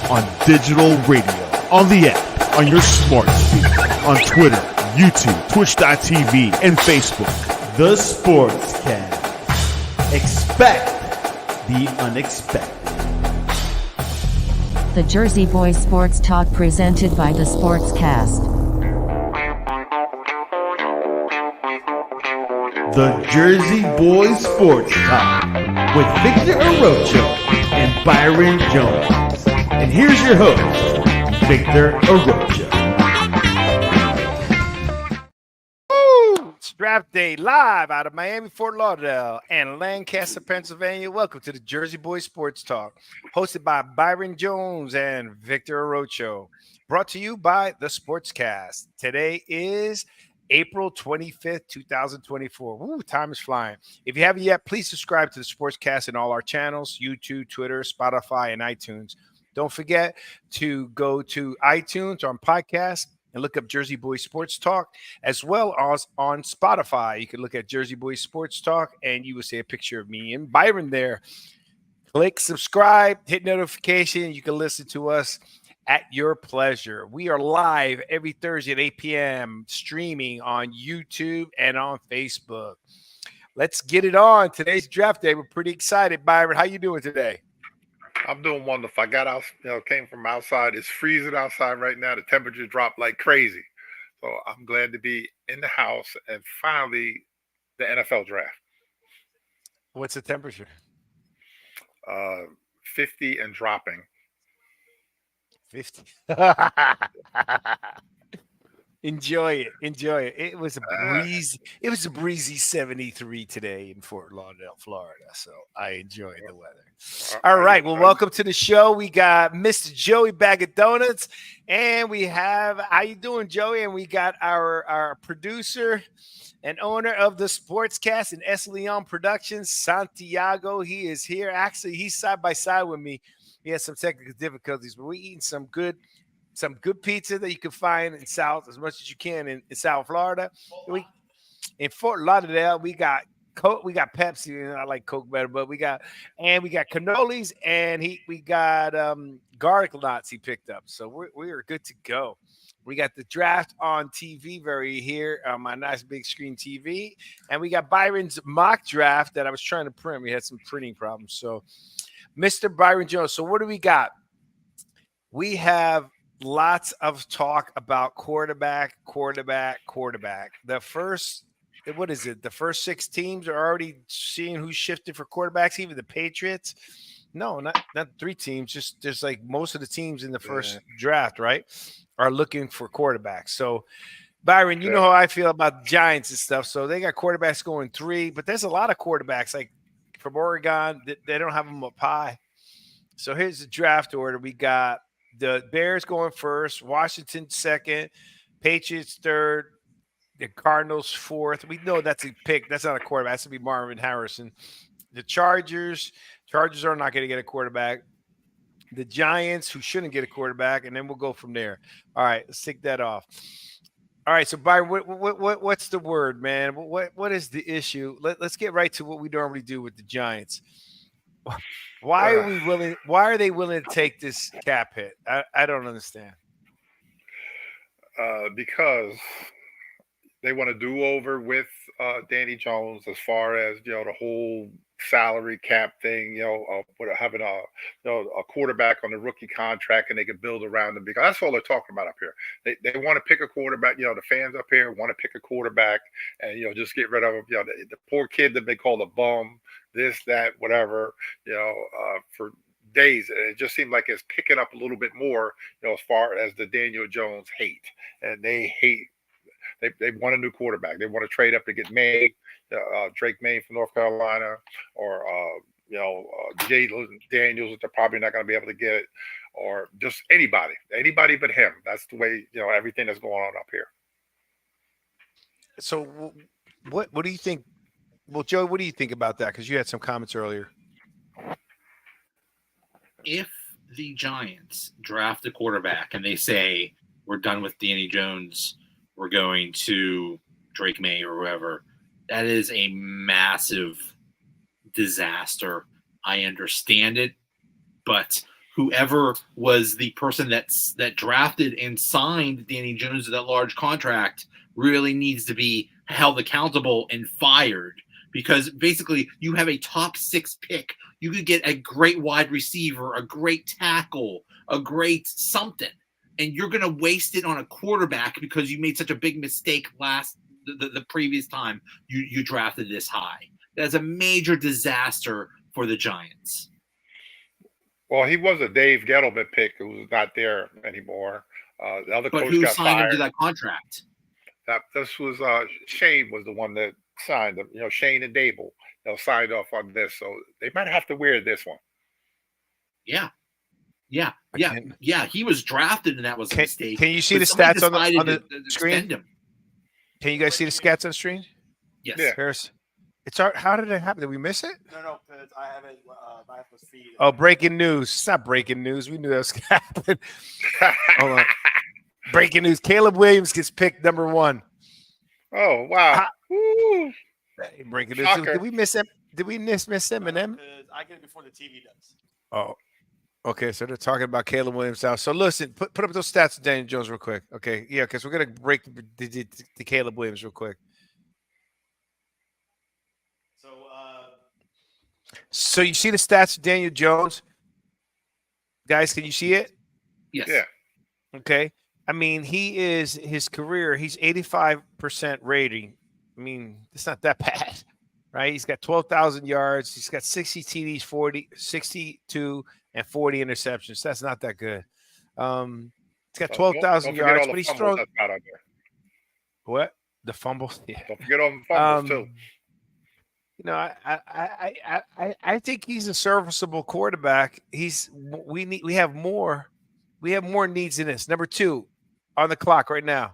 on digital radio, on the app, on your smart speaker, on Twitter, YouTube, Twitch.tv, and Facebook. The Sportscast. Expect the unexpected. The Jersey Boys Sports Talk presented by The Sportscast. The Jersey Boys Sports Talk with Victor Arocho and Byron Jones. And here's your host, Victor Arocho. It's Draft Day live out of Miami, Fort Lauderdale, and Lancaster, Pennsylvania. Welcome to the Jersey Boys Sports Talk, hosted by Byron Jones and Victor Arocho. Brought to you by The Sportscast. Today is April 25th, 2024. Woo, time is flying. If you haven't yet, please subscribe to The Sportscast in all our channels, YouTube, Twitter, Spotify, and iTunes. Don't forget to go to iTunes on podcast and look up Jersey Boys Sports Talk, as well as on Spotify. You can look at Jersey Boys Sports Talk, and you will see a picture of me and Byron there. Click subscribe, hit notification. You can listen to us at your pleasure. We are live every Thursday at 8 p.m., streaming on YouTube and on Facebook. Let's get it on. Today's draft day. We're pretty excited. Byron, how you doing today? I'm doing wonderful. I got out, came from outside. It's freezing outside right now. The temperature dropped like crazy. So I'm glad to be in the house and finally the NFL draft. What's the temperature? 50 and dropping. 50. Enjoy it. It was a breeze. It was a breezy 73 today in Fort Lauderdale, Florida. So I enjoyed the weather. All right. Well, welcome to the show. We got Mr. Joey Bag of Donuts, and we have, how you doing, Joey? And we got our producer and owner of the Sportscast and S. Leon Productions, Santiago. He is here. Actually, he's side by side with me. He has some technical difficulties, but we're eating some good pizza that you can find in South, as much as you can in South Florida. In Fort Lauderdale, we got Coke, we got Pepsi, and I like Coke better, but we got cannolis, and we got garlic knots he picked up. So we are good to go. We got the draft on TV here on my nice big screen TV, and we got Byron's mock draft that I was trying to print. We had some printing problems, so Mr. Byron Jones. So what do we got? We have lots of talk about quarterback. The first 6 teams are already seeing who's shifted for quarterbacks, even the Patriots. No, not 3 teams. Just there's like most of the teams in the first draft, right, are looking for quarterbacks. So, Byron, you know how I feel about the Giants and stuff. So they got quarterbacks going 3, but there's a lot of quarterbacks like from Oregon. They don't have them up high. So here's the draft order. We got the Bears going first, Washington second, Patriots third, the Cardinals fourth. We know that's a pick. That's not a quarterback. That's going to be Marvin Harrison. The Chargers are not going to get a quarterback. The Giants, who shouldn't get a quarterback, and then we'll go from there. All right, let's take that off. All right, so Byron, what's the word, man? What is the issue? Let's get right to what we normally do with the Giants. Why are they willing to take this cap hit? I don't understand. Because they want to do over with Danny Jones as far as the whole salary cap thing. Having a quarterback on the rookie contract, and they can build around them, because that's all they're talking about up here. They want to pick a quarterback. The fans up here want to pick a quarterback, and just get rid of him. The poor kid that they call a bum, this, that, whatever. For days, and it just seemed like it's picking up a little bit more. As far as the Daniel Jones hate, and they hate. They want a new quarterback. They want to trade up to get May, Drake May from North Carolina, or Jalen Daniels, that they're probably not going to be able to get, or just anybody but him. That's the way everything that's going on up here. So, what do you think? Well, Joe, what do you think about that? Because you had some comments earlier. If the Giants draft a quarterback and they say we're done with Danny Jones, we're going to Drake May or whoever, that is a massive disaster. I understand it, but whoever was the person that drafted and signed Danny Jones to that large contract really needs to be held accountable and fired, because basically you have a top 6 pick. You could get a great wide receiver, a great tackle, a great something, and you're going to waste it on a quarterback because you made such a big mistake the previous time you drafted this high. That's a major disaster for the Giants. Well, he was a Dave Gettleman pick who's not there anymore. The other But coach who got signed him fired. to that contract? This was Shane was the one that signed him. Shane and Dable, signed off on this, so they might have to wear this one. Yeah. He was drafted, and that was a mistake. Can you see the stats on the screen? Him. Can you guys see the stats on the screen? Yes. Yeah. Harris. How did it happen? Did we miss it? No, because I have it. I have to feed. Oh, breaking news. It's not breaking news. We knew that was going to happen. Hold on. Breaking news. Caleb Williams gets picked number 1. Oh, wow. Woo. Breaking news. Shocker. Did we miss him? Did we miss Eminem? Because I get it before the TV does. Oh, okay. So they're talking about Caleb Williams now. So listen, put up those stats of Daniel Jones real quick. Okay. Yeah, because we're going to break the Caleb Williams real quick. So you see the stats of Daniel Jones? Guys, can you see it? Yes. Yeah. Okay. I mean, his career, he's 85% rating. I mean, it's not that bad, right? He's got 12,000 yards. He's got 60 TDs, 62 and 40 interceptions. That's not that good. He's got 12,000 yards, but he's thrown. What? The fumbles? Yeah. Don't forget all the fumbles, too. I think he's a serviceable quarterback. We have more needs in this. Number 2 on the clock right now.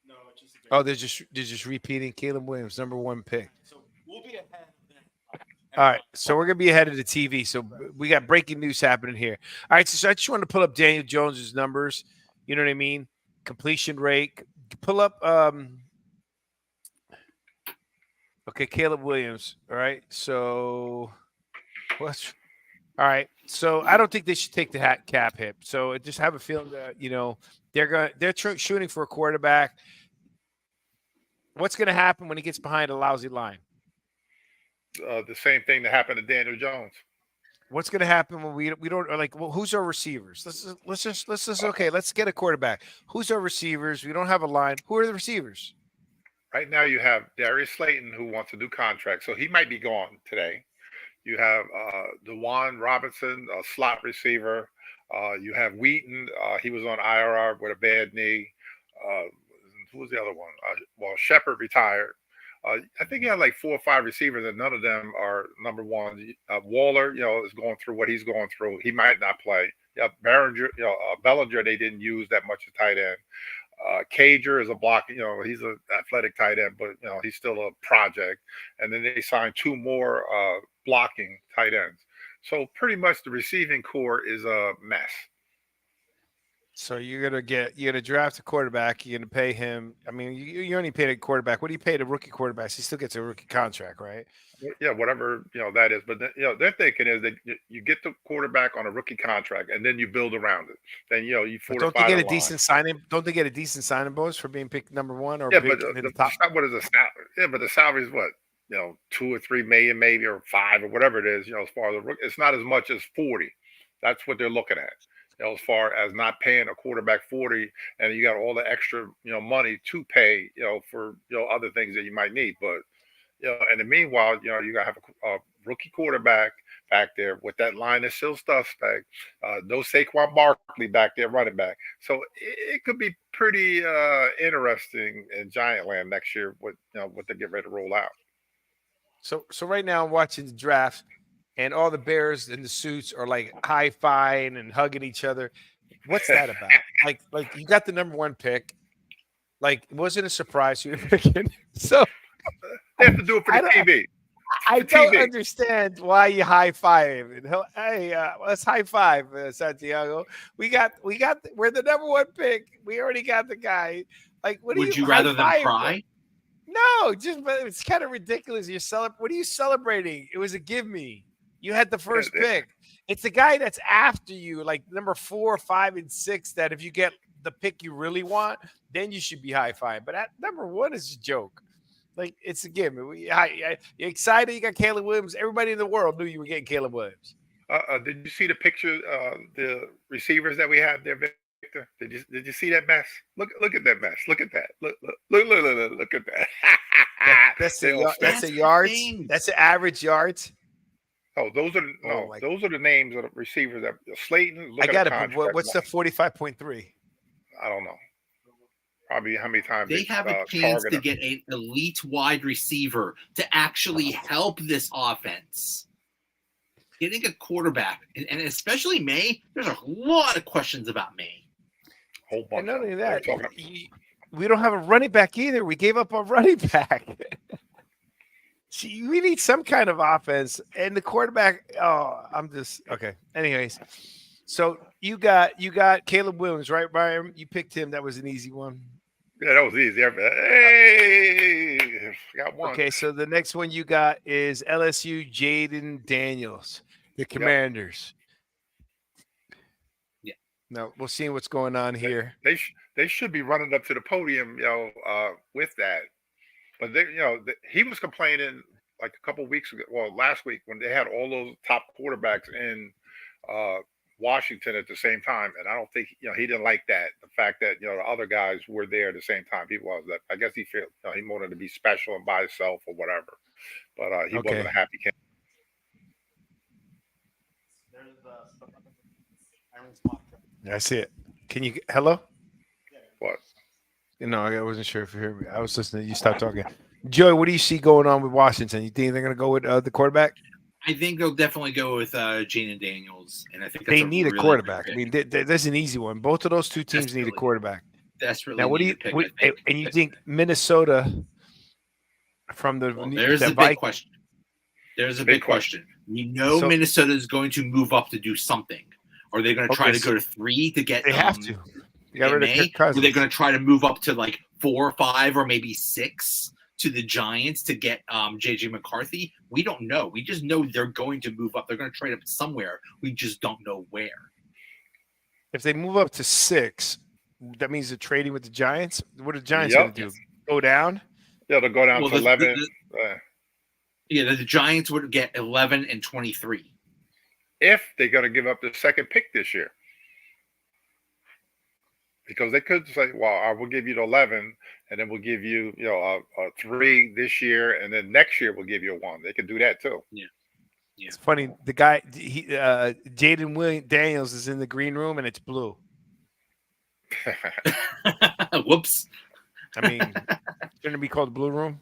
No, it's just they're just repeating Caleb Williams, number 1 pick. So we'll be ahead. All right, so we're gonna be ahead of the TV. So we got breaking news happening here. All right, so I just wanted to pull up Daniel Jones's numbers. You know what I mean? Completion rate. Pull up. Okay, Caleb Williams. All right, so what's all right? So I don't think they should take the cap hit. So I just have a feeling that they're shooting for a quarterback. What's going to happen when he gets behind a lousy line? The same thing that happened to Daniel Jones. What's going to happen when we don't who's our receivers? Let's just okay. Let's get a quarterback. Who's our receivers? We don't have a line. Who are the receivers? Right now, you have Darius Slayton, who wants to do contracts, so he might be gone today. You have DeJuan Robinson, a slot receiver. You have Wheaton. He was on IR with a bad knee. Who was the other one? Shepard retired. I think he had like 4 or 5 receivers, and none of them are number 1. Waller, is going through what he's going through. He might not play. Yeah, Bellinger, they didn't use that much a tight end. Cager is a block, he's an athletic tight end, but he's still a project. And then they signed 2 more blocking tight ends. So pretty much the receiving core is a mess. So you're gonna draft a quarterback. You're gonna pay him. I mean, you only paid a quarterback. What do you pay the rookie quarterbacks? He still gets a rookie contract, right? Yeah, whatever that is. But their thinking is that you get the quarterback on a rookie contract, and then you build around it. Then you fortify. Don't they get a decent signing? Don't they get a decent signing bonus for being picked number 1 or but the top? What is the salary? Yeah, but the salary is what 2 or 3 million, maybe, or 5 or whatever it is. As far as the rookie, it's not as much as 40. That's what they're looking at. As far as not paying a quarterback 40, and you got all the extra, money to pay, for, other things that you might need. But, in the meanwhile, you got to have a rookie quarterback back there with that line of still suspect. No Saquon Barkley back there running back. So it could be pretty interesting in Giant Land next year with, what they get ready to roll out. So right now I'm watching the draft. And all the Bears in the suits are like high-fiving and hugging each other. What's that about? like you got the number 1 pick. Like, it wasn't a surprise you were picking. So they have to do it for the TV. I don't understand why you high-five. Hey, let's high-five, Santiago. We're the number 1 pick. We already got the guy. Like, what would you rather than cry? No, it's kind of ridiculous. What are you celebrating? It was a give me. You had the first pick. It's the guy that's after you, like number 4, 5, and 6. That if you get the pick you really want, then you should be high five. But at number 1 is a joke. Like it's a gimme. You're excited. You got Caleb Williams. Everybody in the world knew you were getting Caleb Williams. Did you see the picture? The receivers that we have there, Victor. Did you see that mess? Look at that mess. Look at that. Look at that. That's They all the stand. yards. That's the average yards. Oh, those are those are the names of the receivers that Slayton. Look I at got the it. contract. What's the 45.3? I don't know. Probably how many times They have a chance to target get an elite wide receiver to actually help this offense. Getting a quarterback, and especially May, there's a lot of questions about May. whole bunch. And not only of that, them. They're talking- we don't have a running back either. We gave up a running back. See, we need some kind of offense, and the quarterback. Oh, I'm just okay. Anyways, so you got Caleb Williams, right, Byron? You picked him. That was an easy one. Yeah, that was easy. Hey, got one. Okay, so the next one you got is LSU Jaden Daniels, the Commanders. Yeah. Now we'll see what's going on here. They should be running up to the podium, with that. But he was complaining like a couple weeks ago, well, last week when they had all those top quarterbacks in Washington at the same time, and I don't think he didn't like that. The fact that the other guys were there at the same time. He was that. I guess he felt he wanted to be special and by himself or whatever. But he wasn't a happy camp. There's Byron's mock draft. I see it. Can you? Hello? What? No, I wasn't sure if you heard me. I was listening. You stopped talking. Joey, what do you see going on with Washington? You think they're going to go with the quarterback? I think they'll definitely go with Jaden Daniels, and I think They need a really quarterback. good I mean, there's an easy one. Both of those two teams need a quarterback. Desperately. Now, what do you? need to pick, And you think Minnesota from the? Well, there's a big question. There's a big question. We know Minnesota is going to move up to do something. Are they going to try to go to 3 to get? They have to. You got rid of Kirk Cousins. Are they going to try to move up to like 4 or 5 or maybe 6 to the Giants to get JJ McCarthy? We don't know. We just know they're going to move up. They're going to trade up somewhere. We just don't know where. If they move up to 6, that means they're trading with the Giants. What are the Giants going to do? Go down? Yeah, they'll go down to 11. The Giants would get 11 and 23. If they're going to give up the second pick this year. Because they could say, well, I will give you the 11, and then we'll give you, a 3 this year, and then next year we'll give you a 1. They could do that too. Yeah. It's funny. The guy, Jaden Daniels is in the green room, and it's blue. Whoops. I mean, shouldn't it be called the blue room?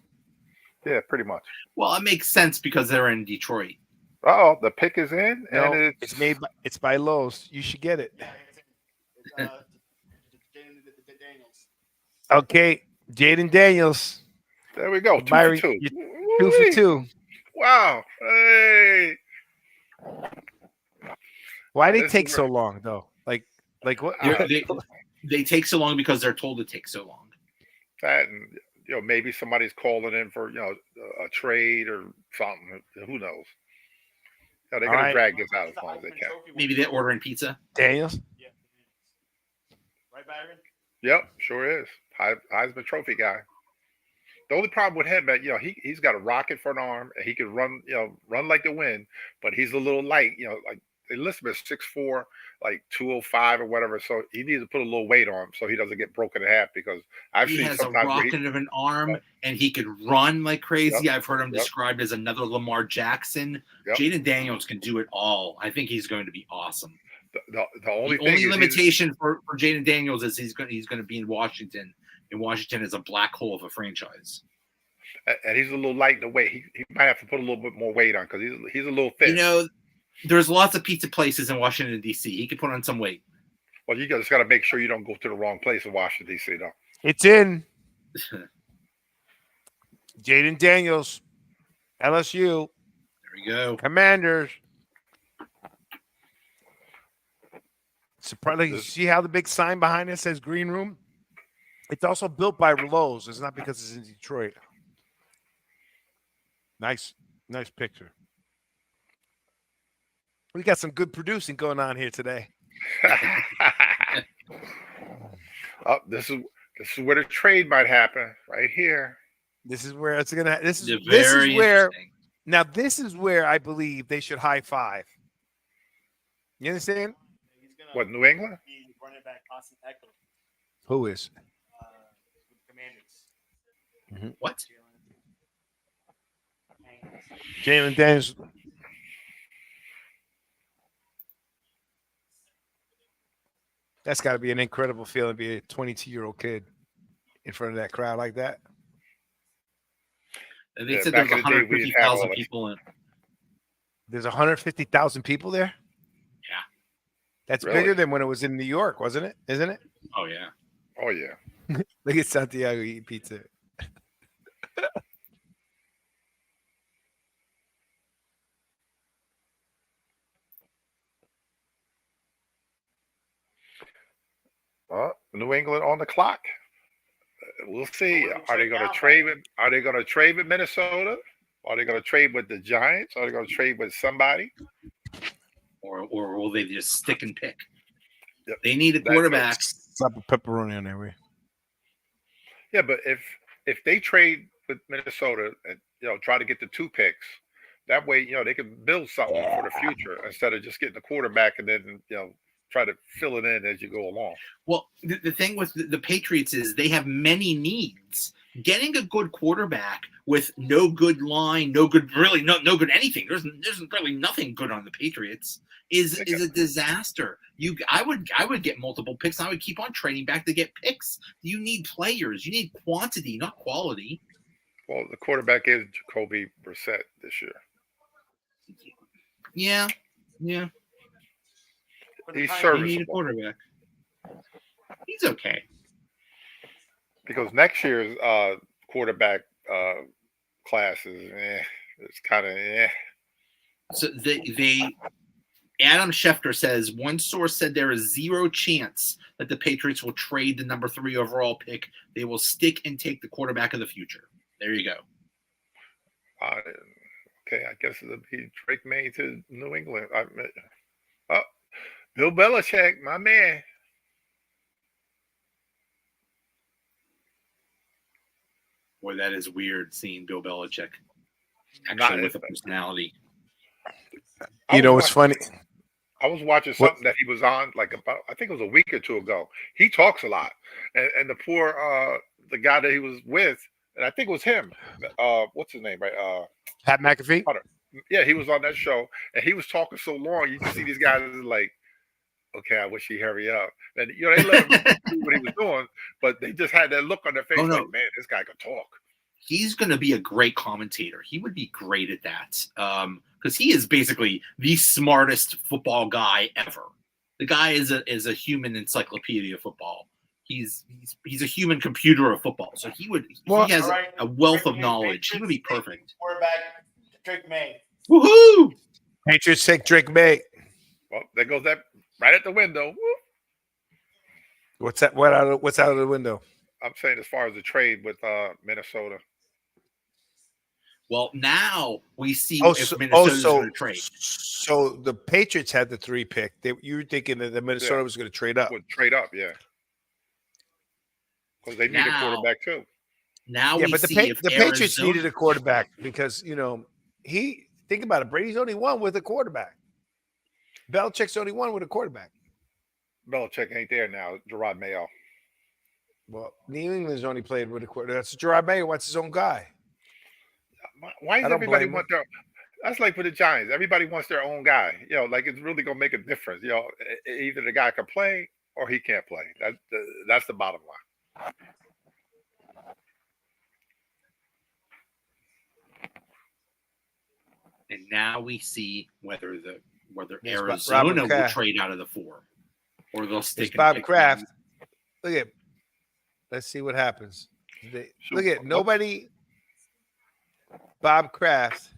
Yeah, pretty much. Well, it makes sense because they're in Detroit. Oh, the pick is in, No, and it's by Lowe's. You should get it. Daniels. Okay, Jaden Daniels. There we go. 2 Byron, for 2. 2 for 2. Wow. Hey. Why did it take so long, though? Like what? They take so long because they're told to take so long. That and maybe somebody's calling in for a trade or something. Who knows? They're gonna drag this out as long as they can. Maybe they're ordering pizza. Daniels. Yeah. Right, Byron? Yep, sure is. Heisman Trophy guy. The only problem with him, he's got a rocket for an arm, and he can run, run like the wind, but he's a little light, like Elizabeth's 6'4", like 205 or whatever. So he needs to put a little weight on him so he doesn't get broken in half. Because he has a rocket of an arm, and he could run like crazy. I've heard him described as another Lamar Jackson. Jaden Daniels can do it all. I think he's going to be awesome. The only limitation for Jaden Daniels is he's going to be in Washington. And Washington is a black hole of a franchise. And he's a little light in the weight. He might have to put a little bit more weight on because he's a little thin. There's lots of pizza places in Washington, D.C. He could put on some weight. Well, you just got to make sure you don't go to the wrong place in Washington, D.C., though. It's in. Jaden Daniels, LSU. There we go. Commanders. Surprisingly, see how the big sign behind it says green room? It's also built by Lowe's. It's not because it's in Detroit. Nice picture. We got some good producing going on here today. Oh, this is where the trade might happen, right here. This is where it's gonna. This is Very where. interesting. Now this is where I believe they should high five. You understand? He's gonna What, New England? be running back Austin Eckler Who is? with the Commanders. What? Jalen Daniels. That's got to be an incredible feeling to be a 22-year-old kid in front of that crowd like that. And they Yeah, said back there's in the day, we didn't have all 150,000 that. people in. There's 150,000 people there. Yeah. That's Really? bigger than when it was in New York, wasn't it? Isn't it? Oh yeah. Oh yeah. Look at Santiago eating pizza. New England on the clock. We'll see. Well, Are they going to trade with? Are they going to trade with Minnesota? Are they going to trade with the Giants? Are they going to trade with somebody? Or will they just stick and pick? Yep. They need a That's quarterback. Slap a pepperoni on there. Way. Yeah, but if they trade with Minnesota and try to get the 2 picks, that way they can build something for the future instead of just getting the quarterback and then try to fill it in as you go along. Well, the thing with the Patriots is they have many needs. Getting a good quarterback with no good line, no good good anything. There's really nothing good on the Patriots. Is a disaster. I would get multiple picks. I would keep on trading back to get picks. You need players. You need quantity, not quality. Well, the quarterback is Jacoby Brissett this year. Yeah. He's You need a serviceable quarterback. He's okay. because next year's quarterback class is it's kind of So they Adam Schefter says one source said there is 0 chance that the Patriots will trade the number 3 overall pick. They will stick and take the quarterback of the future. There you go. Okay. I guess it'll be Drake May to New England. Bill Belichick, my man. Boy, that is weird seeing Bill Belichick Not- actually with a personality. You know what's funny? I was watching something that he was on I think it was a week or 2 ago. He talks a lot, and the poor the guy that he was with, and I think it was him. What's his name? Right? Pat McAfee. Yeah, he was on that show, and he was talking so long. You can see these guys like, okay, I wish he'd hurry up. And they let him do what he was doing, but they just had that look on their face, Oh, no. like, man, this guy could talk. He's going to be a great commentator. He would be great at that because he is basically the smartest football guy ever. The guy is a human encyclopedia of football. He's a human computer of football. So he has All right. a wealth of knowledge. He would be perfect. Quarterback Drake May. Woohoo! Patriots take Drake May. Well, there goes that right at the window. Woo. What's that? What's out of the window? I'm saying as far as the trade with Minnesota. Well, now we see if Minnesota's going to trade. So the Patriots had the 3 pick. You were thinking that the Minnesota was going to trade up. Would trade up, yeah. Because they need a quarterback too. Now Yeah, we but the see if Patriots Arizona- needed a quarterback because think about it. Brady's only won with a quarterback. Belichick's only won with a quarterback. Belichick ain't there now. Gerard Mayo. Well, New England's only played with a quarterback. That's Gerard Mayo wants his own guy. Why I does don't everybody blame want their? That's like for the Giants. Everybody wants their own guy. Like it's really gonna make a difference. Either the guy can play or he can't play. That's the bottom line. And now we see whether Yes, Arizona Robert will Kraft. trade out of the 4, or they'll stick. It's and Bob pick Kraft. them. Look at. Let's see what happens. Shoot. Look at nobody. Bob Kraft.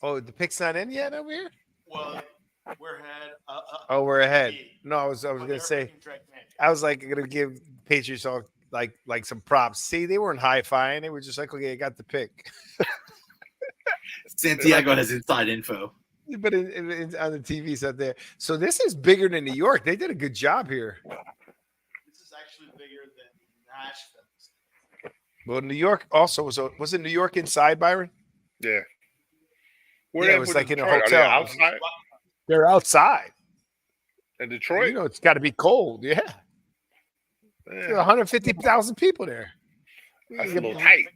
Oh, the pick's not in yet over here. Well, we're ahead. Oh, we're ahead. No, I was But gonna they're say. picking Drake May. I was gonna give Patriots all like some props. See, they weren't high-fiving. They were just like, okay, I got the pick. Santiago has inside info. but on the TVs out there. So this is bigger than New York. They did a good job here. This is actually bigger than Nashville. Well, New York also was it New York inside, Byron? Yeah. Where Yeah, they it was with like in a Detroit? Are they hotel. outside They're outside. in Detroit? You know, it's got to be cold. Yeah. Yeah, There are 150,000 people there. that's a little tight.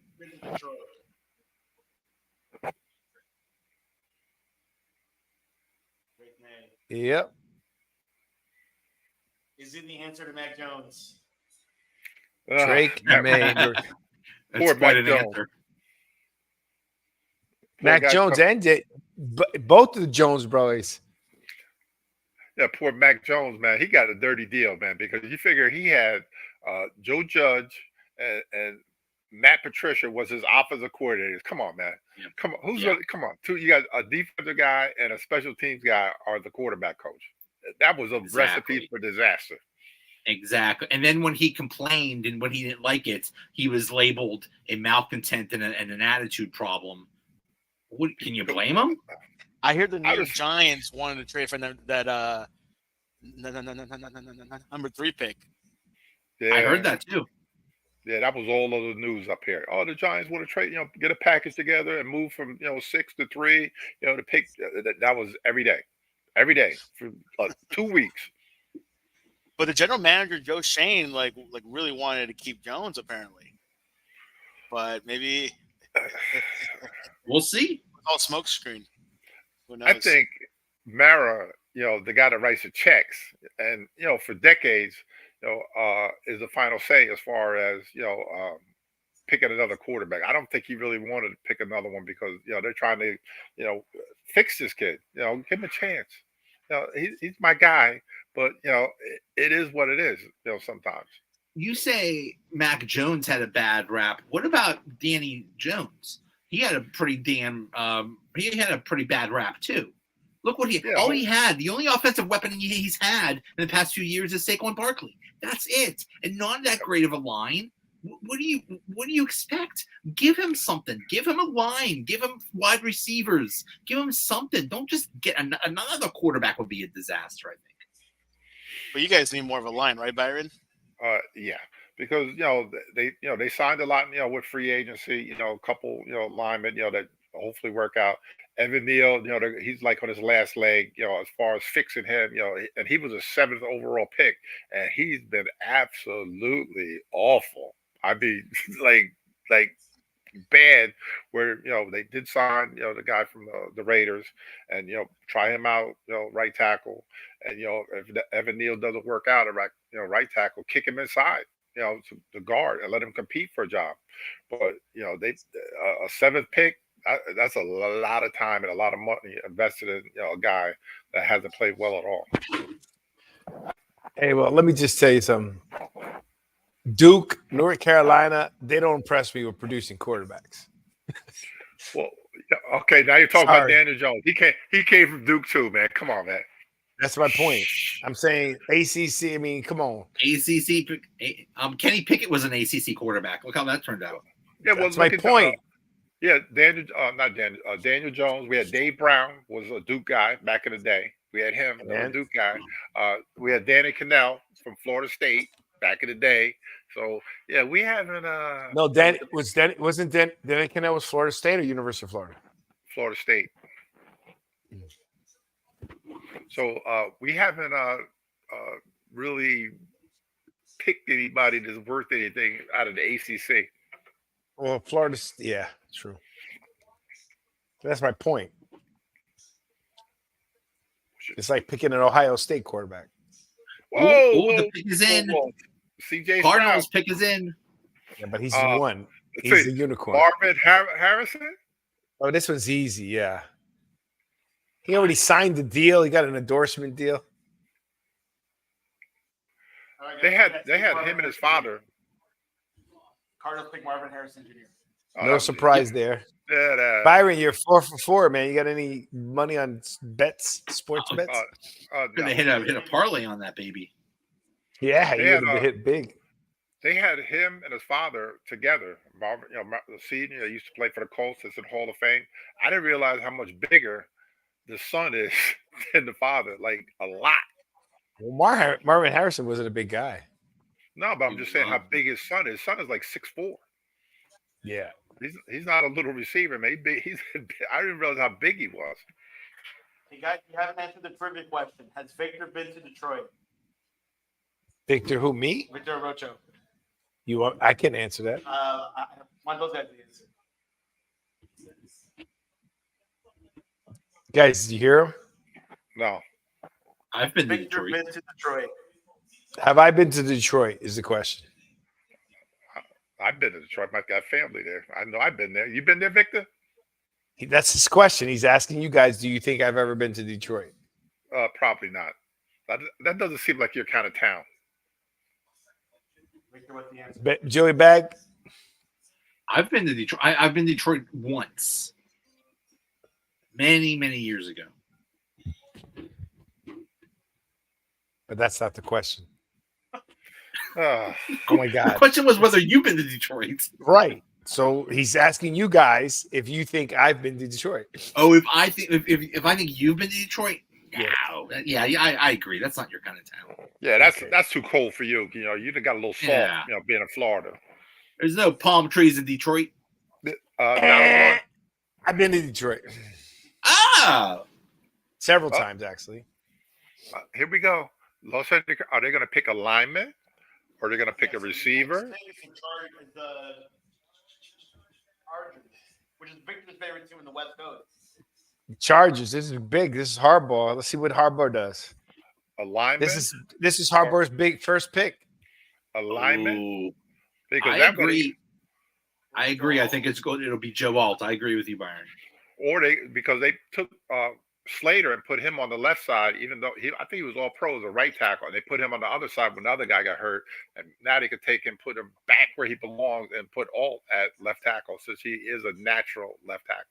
Great name. Yep. Is it the answer to Mac Jones? Drake Mac, May. poor That's quite Mac an Jones. answer. Mac guy Jones come- and both of the Jones brothers. Yeah, poor Mac Jones, man. He got a dirty deal, man, because you figure he had Joe Judge and Matt Patricia was his offensive coordinators. Come on, man. Yeah. Come on. Who's Yeah. really, come on? You got a defensive guy and a special teams guy are the quarterback coach. That was a Exactly. recipe for disaster. Exactly. And then when he complained and when he didn't like it, he was labeled a malcontent and an attitude problem. Can you blame him? I hear the New I York was- Giants wanted to trade for them that number 3 pick. Yeah, I heard that too. Yeah, that was all of the news up here. Oh, the Giants want to trade, get a package together and move from 6 to 3. To pick. That was every day for 2 weeks. But the general manager Joe Shane like really wanted to keep Jones apparently. But maybe We'll see. it's all smokescreen. Who knows? I think Mara, the guy that writes the checks, and for decades, is the final say as far as picking another quarterback. I don't think he really wanted to pick another one because they're trying to fix this kid. Give him a chance. He's my guy, but it is what it is. Sometimes. You say Mac Jones had a bad rap. What about Danny Jones? He had a pretty he had a pretty bad rap too. Look what Yeah. all he had. The only offensive weapon he's had in the past few years is Saquon Barkley. That's it, and not that great of a line. What do you expect? Give him something. Give him a line. Give him wide receivers. Give him something. Don't just get another quarterback. Would be a disaster, I think. But you guys need more of a line, right, Byron? Yeah, because they signed a lot, with free agency. A couple, linemen, that hopefully work out. Evan Neal, he's like on his last leg, as far as fixing him, and he was a 7th overall pick, and he's been absolutely awful. I mean, like bad. Where they did sign, the guy from the Raiders, and try him out, right tackle, and if Evan Neal doesn't work out at right tackle, kick him inside, to the guard and let him compete for a job. But they a 7th pick. That's a lot of time and a lot of money invested in a guy that hasn't played well at all. Hey, well, let me just tell you something. Duke, North Carolina, they don't impress me with producing quarterbacks. Well, okay, now you're talking about Sorry. Daniel Jones. He came from Duke too, man. Come on, man. That's my point. I'm saying ACC. I mean, come on. ACC. Kenny Pickett was an ACC quarterback. Look how that turned out. Yeah, well, That's my look at, point. Daniel Jones. We had Dave Brown, was a Duke guy back in the day. We had him, a And- Duke guy. We had Danny Cannell from Florida State back in the day. So yeah, we haven't. No, wasn't Danny Cannell was Florida State or University of Florida? Florida State. So we haven't really picked anybody that's worth anything out of the ACC. Well, Florida, yeah, true. That's my point. It's like picking an Ohio State quarterback. Ooh, the pick is in. CJ Cardinals Stroud. pick is in. Yeah, but he's Uh, one. let's He's see. a unicorn. Marvin Harrison. Oh, this one's easy. Yeah. He already signed the deal. He got an endorsement deal. They had him and his father. Cardinals pick Marvin Harrison Jr. No surprise there. Yeah, Byron, you're 4 for 4, man. You got any money on bets, sports bets? Gonna hit a parlay on that baby. Yeah, they you had, would have hit big. They had him and his father together. Marvin, the senior, used to play for the Colts. It's in Hall of Fame. I didn't realize how much bigger the son is than the father, like a lot. Well, Marvin Harrison wasn't a big guy. No, but I'm just saying how big his son is. His son is like 6'4". Yeah. He's not a little receiver, man. I didn't realize how big he was. You haven't answered the trivia question. Has Victor been to Detroit? Victor, who, me? Victor Arocho. I can answer that. One of those guys answer. Guys, did you hear him? No, I've been to Victor Detroit. been to Detroit. Have I been to Detroit is the question. I've been to Detroit. I've got family there. I know I've been there. You been there, Victor? That's his question. He's asking you guys, do you think I've ever been to Detroit? Probably not. That doesn't seem like your kind of town. Victor, what's the answer? Joey Bag? I've been to Detroit. I've been to Detroit once, many years ago. But that's not the question. Uh, Oh, my The God. question was whether you've been to Detroit. Right. So he's asking you guys if you think I've been to Detroit. Oh, if I think you've been to Detroit, no. I agree. That's not your kind of town. yeah, that's too cold for you. You know, you got a little soft. Yeah. You know, being in Florida. There's no palm trees in Detroit. Now, I've been to Detroit Ah, several times, actually. here we go. Los Angeles, are they going to pick a lineman, or are they going to pick a receiver? Which is Victor's favorite team in the West Coast. Chargers. This is big. This is Harbaugh. Let's see what Harbaugh does. A lineman? This is Harbaugh's big first pick. A lineman? Ooh, Because I that agree. I agree. I think it'll be Joe Alt. I agree with you, Byron. or because they took Slater and put him on the left side, even though I think he was all pro as a right tackle, and they put him on the other side when the other guy got hurt, and now they could take him, put him back where he belongs, and put Alt at left tackle since he is a natural left tackle.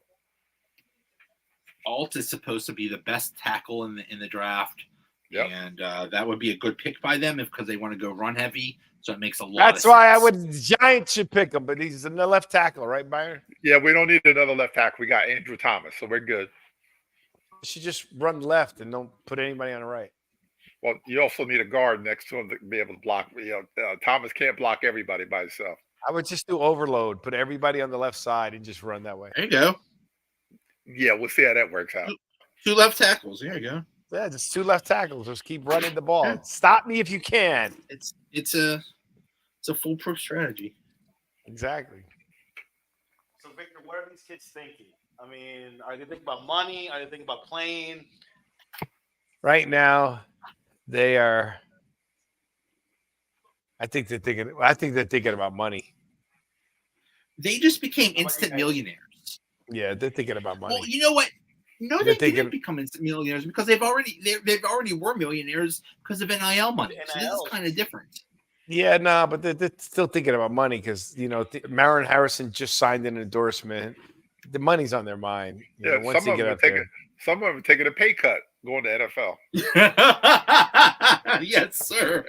Alt is supposed to be the best tackle in the draft, Yep. and that would be a good pick by them because they want to go run heavy. So it makes a lot. That's of why sense. the Giants should pick him, but he's in the left tackle, right, Byron? Yeah, we don't need another left tackle. We got Andrew Thomas, so we're good. You should just run left and don't put anybody on the right. Well, you also need a guard next to him to be able to block. Thomas can't block everybody by himself. I would just do overload, put everybody on the left side, and just run that way. There you go. Yeah, we'll see how that works out. Two left tackles. There you go. Yeah, just two left tackles. Just keep running the ball. Yeah. Stop me if you can. It's a foolproof strategy. Exactly. So, Victor, what are these kids thinking? I mean, are they thinking about money? Are they thinking about playing? Right now, they are. I think they're thinking about money. They just became How about instant you guys? millionaires. Yeah, they're thinking about money. Well, you know what? No, They're they didn't thinking- become instant millionaires because they've already were millionaires because of NIL money. So this is NIL. kind of different. Yeah, no, but they're still thinking about money because Marvin Harrison just signed an endorsement. The money's on their mind. You know, once some they of get them up there. some of them are taking a pay cut going to NFL. Yes, sir.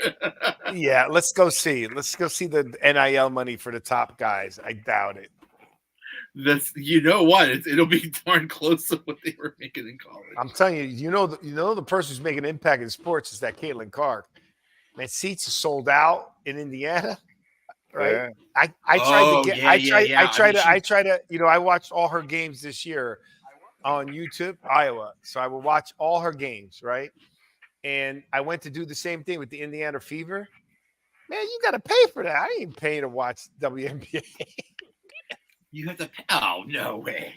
Yeah, let's go see. Let's go see the NIL money for the top guys. I doubt it. That's you know what? It'll be darn close to what they were making in college. I'm telling you, the person who's making an impact in sports is that Caitlin Clark. Man, seats are sold out in Indiana. Right. Yeah. I watched all her games this year on YouTube, Iowa. So I would watch all her games, right? And I went to do the same thing with the Indiana Fever. Man, you got to pay for that. I ain't paying to watch WNBA. You have to pay. Oh, no way.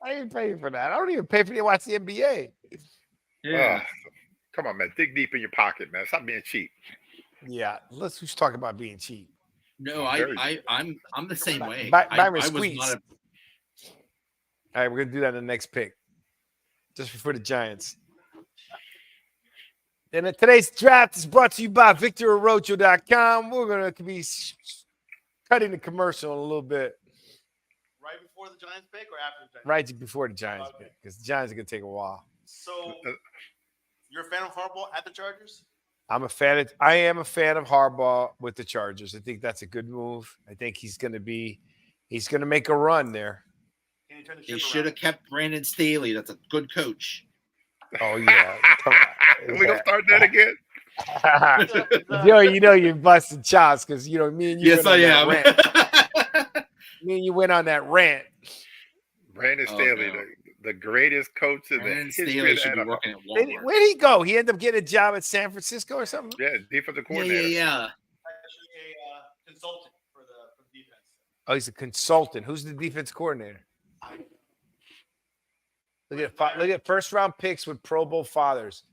I ain't paying for that. I don't even pay for you to watch the NBA. Yeah. Come on, man. Dig deep in your pocket, man. Stop being cheap. Yeah, who's talking about being cheap? No, I'm the same way. Byron, I was squeeze. not All right, we're gonna do that in the next pick, just for the Giants. And today's draft is brought to you by VictorArocho.com. We're gonna be cutting the commercial in a little bit, Right before the Giants pick or after the Giants? right before the Giants Okay. pick, because the Giants are gonna take a while. So, you're a fan of Harbaugh at the Chargers? I am a fan of Harbaugh with the Chargers. I think that's a good move. I think he's gonna make a run there. Can you turn the They ship should have around? kept Brandon Staley. That's a good coach. Oh yeah, come on. We gonna start that again? Yo, you know you're busting chops because you know me and you Yes, went on I that am. rant. Me and you went on that rant. Brandon Oh, Staley, no. the greatest coach in the Brandon history Staley of should the be NFL. working at Where'd Walmart. he go? He ended up getting a job at San Francisco or something? Yeah, defensive Yeah, coordinator. yeah. Actually, a consultant for defense. Oh, he's a consultant. Who's the defense coordinator? Look at first round picks with Pro Bowl fathers.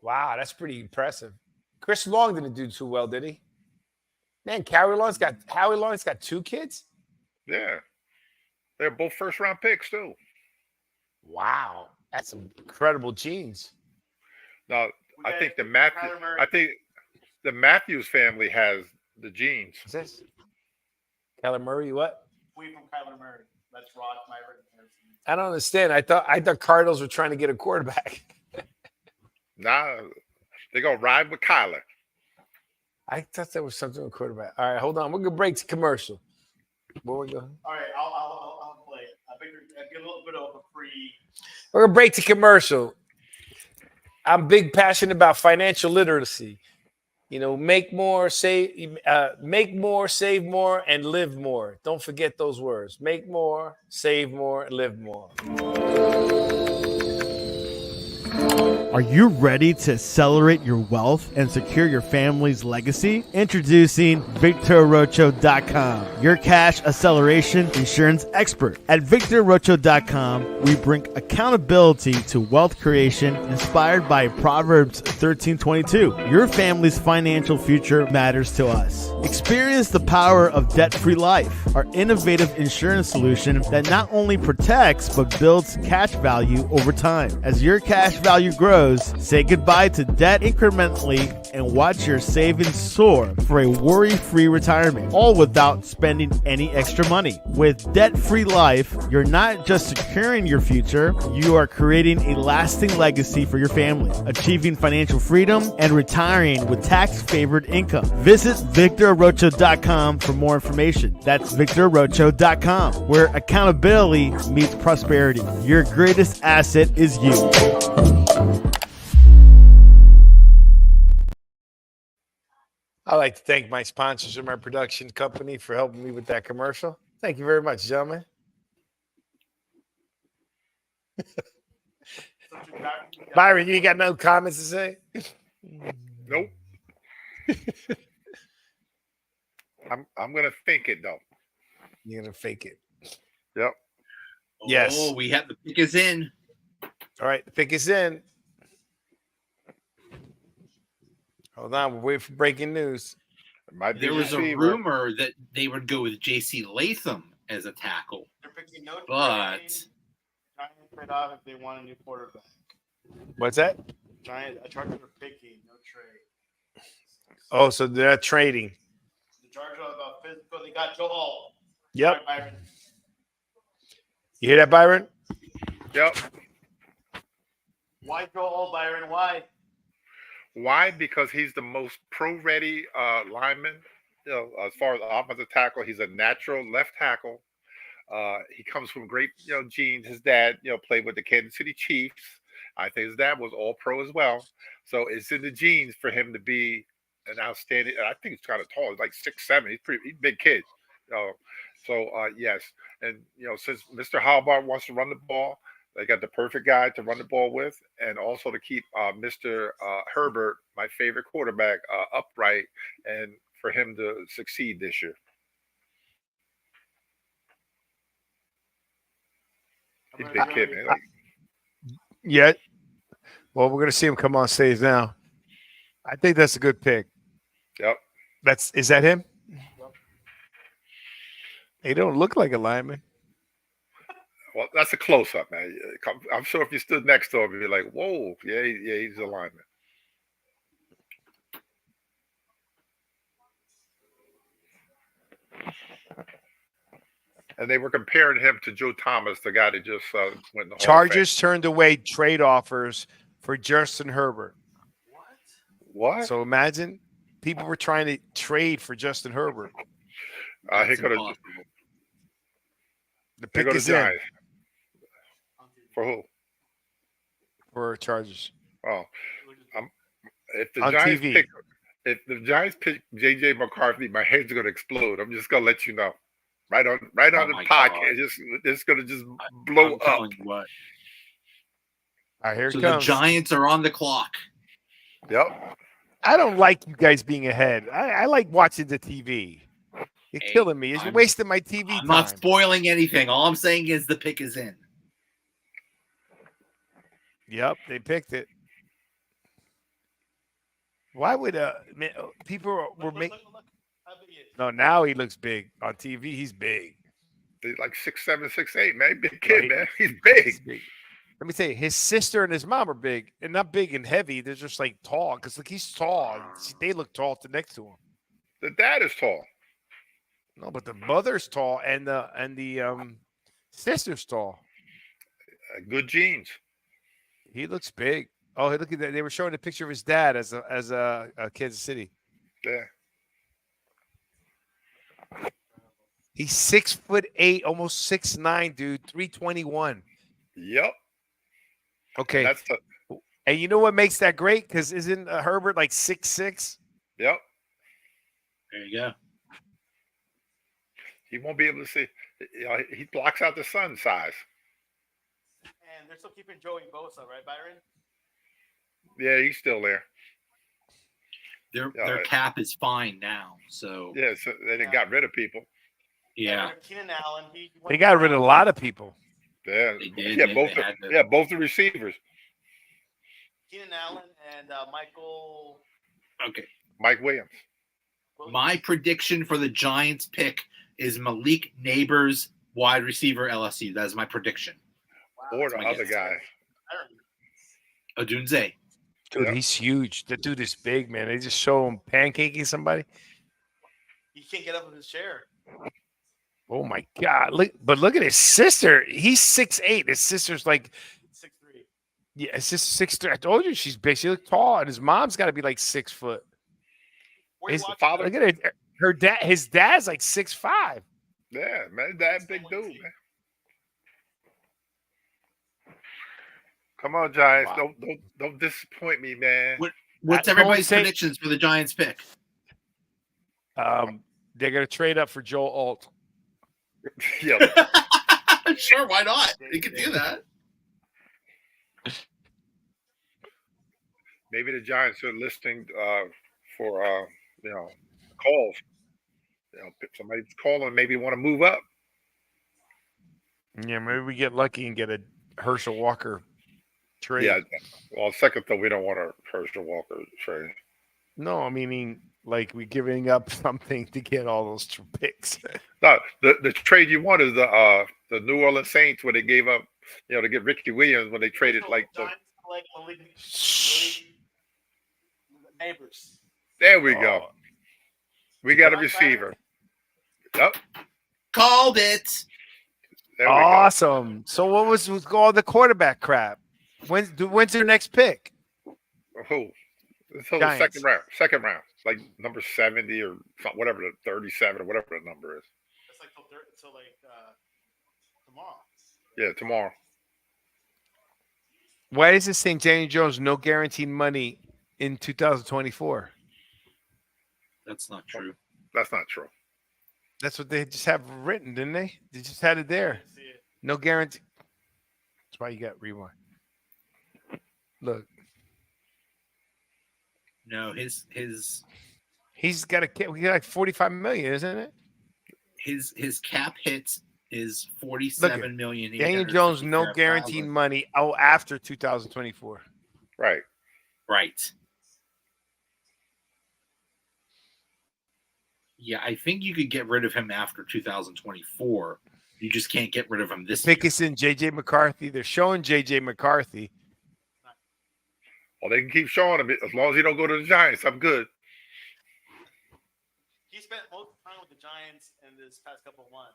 Wow, that's pretty impressive. Chris Long didn't do too well, did he? Man, Howie Long's got 2 kids. Yeah, they're both first round picks too. Wow, that's some incredible genes. Now, I think the Matthews family has the genes. What's this? Kyler Murray, what? We from Kyler Murray. That's Rod Myron. I don't understand. I thought Cardinals were trying to get a quarterback. Nah, they're gonna ride with Kyler. I thought there was something with quarterback. All right, hold on. We're gonna break to commercial. Where we go? All right, I'll play. I figured I'd get a little bit of a free. We're gonna break to commercial. I'm big passionate about financial literacy. You know, make more, save more, and live more. Don't forget those words. Make more, save more, and live more. Are you ready to accelerate your wealth and secure your family's legacy? Introducing VictorArocho.com, your cash acceleration insurance expert. At VictorArocho.com, we bring accountability to wealth creation inspired by Proverbs 13:22. Your family's financial future matters to us. Experience the power of debt-free life, our innovative insurance solution that not only protects but builds cash value over time. As your cash value grows, say goodbye to debt incrementally and watch your savings soar for a worry-free retirement, all without spending any extra money. With debt-free life, you're not just securing your future, you are creating a lasting legacy for your family, achieving financial freedom and retiring with tax-favored income. Visit VictorArocho.com for more information. That's VictorArocho.com, where accountability meets prosperity. Your greatest asset is you. I'd like to thank my sponsors and my production company for helping me with that commercial. Thank you very much, gentlemen. Byron, you ain't got no comments to say? Nope. I'm gonna think it though. You're gonna fake it. Yep. Yes. Oh, we have the pick is in. All right, the pick is in. Hold on, we're waiting for breaking news. There was a rumor that they would go with J.C. Latham as a tackle, They're picking no but Giants trade off if they want a new quarterback. What's that? Chargers are picking no trade. Oh, so they're not trading. The Chargers are about physical. They got Joe Hall. Yep. Sorry, Byron. You hear that, Byron? Yep. Why Joe Hall, Byron? Why? Why? Because he's the most pro-ready lineman. You know, as far as offensive tackle, he's a natural left tackle. He comes from great, genes. His dad, played with the Kansas City Chiefs. I think his dad was all pro as well. So it's in the genes for him to be an outstanding. I think he's kind of tall. He's like 6'7". He's a big kid. Yes. And, since Mr. Halbart wants to run the ball, they got the perfect guy to run the ball with, and also to keep Mr. Herbert, my favorite quarterback, upright, and for him to succeed this year. He's a big kid, man. Yeah. Well, we're gonna see him come on stage now. I think that's a good pick. Yep. Is that him? Yep. He don't look like a lineman. Well, that's a close-up, man. I'm sure if you stood next to him, you'd be like, whoa, yeah, he's a lineman. And they were comparing him to Joe Thomas, the guy that just went in the Chargers turned away trade offers for Justin Herbert. What? So imagine people were trying to trade for Justin Herbert. He could have. The pick is in. For who? for Chargers Oh, if the on Giants TV. pick JJ McCarthy, my head's gonna explode. I'm just gonna let you know. Right on the my podcast. God. It's gonna just blow I'm up. telling you what. All right, here So it the comes. Giants are on the clock. Yep. I don't like you guys being ahead. I like watching the TV. You're Hey, killing me. You're I'm- wasting my TV I'm time. not spoiling anything. All I'm saying is the pick is in. Yep, they picked it. Why would people were making? How big is it? No, now he looks big on TV. He's big. He's like 6'7", 6'8", man. Big kid, Right. man. He's big. He's big. Let me tell you, his sister and his mom are big, and not big and heavy. They're just like tall. Because like he's tall. They look tall next to him. The dad is tall. No, but the mother's tall, and the sister's tall. Good genes. He looks big. Oh, look at that! They were showing a picture of his dad as a Kansas City. Yeah. He's 6'8", almost 6'9", dude. 321. Yep. Okay. That's the. And you know what makes that great? Because isn't Herbert like 6'6"? Yep. There you go. He won't be able to see. He blocks out the sun size. And they're still keeping Joey Bosa, right, Byron? Yeah, he's still there. Their cap is fine now. So Yeah, so they got rid of people. yeah. Keenan Allen. They got rid of a lot of people. Yeah, They did. yeah, They both. had to. Yeah, both the receivers. Keenan Allen and Michael. Okay. Mike Williams. My prediction for the Giants pick is Malik Neighbors, wide receiver LSU. That is my prediction. Or the my other guess. guy. Odunze. Dude, Yep. he's huge. The dude is big, man. They just show him pancaking somebody. He can't get up in his chair. Oh my God! Look at his sister. He's 6'8". His sister's like 6'3". Yeah, his sister's 6'3". I told you she's big. She looks tall, and his mom's got to be like 6 foot. Where you His watching? father- Look at it. Her dad. His dad's like 6'5". Yeah, man, that big dude, man. Come on, Giants. Wow. Don't disappoint me, man. What's I everybody's say- predictions for the Giants pick? They're gonna trade up for Joe Alt. Yeah. Sure, why not? They could do that. Maybe the Giants are listening for calls. If somebody's calling, maybe want to move up. Yeah, maybe we get lucky and get a Herschel Walker trade. Yeah. Well, second though, we don't want a Herschel Walker trade. No, I mean, like we're giving up something to get all those picks. No, the trade you want is the New Orleans Saints when they gave up, to get Ricky Williams when they traded like the. Giants like Malik Neighbors. There we go. Oh. We got a Right, receiver. Yep. Called it. There we Awesome. So what was all the quarterback crap? When's their next pick? go. Who? Until the Giants. second round. Like number 70 or something, whatever, the 37 or whatever the number is. That's like till tomorrow. Yeah, tomorrow. Why is this saying Daniel Jones no guaranteed money in 2024? That's not true. That's not true. That's what they just have written, didn't they? They just had it there. See it. No guarantee. That's why you got rewind. Look, No, his he's got we got like 45 million, isn't it? his cap hit is 47 million. Daniel Jones no guaranteed money after 2024. Right. Right. Yeah, I think you could get rid of him after 2024. You just can't get rid of him this year. Pick us in JJ McCarthy. They're showing JJ McCarthy. Well, they can keep showing him as long as he don't go to the Giants. I'm good. He spent most of the time with the Giants in this past couple of months.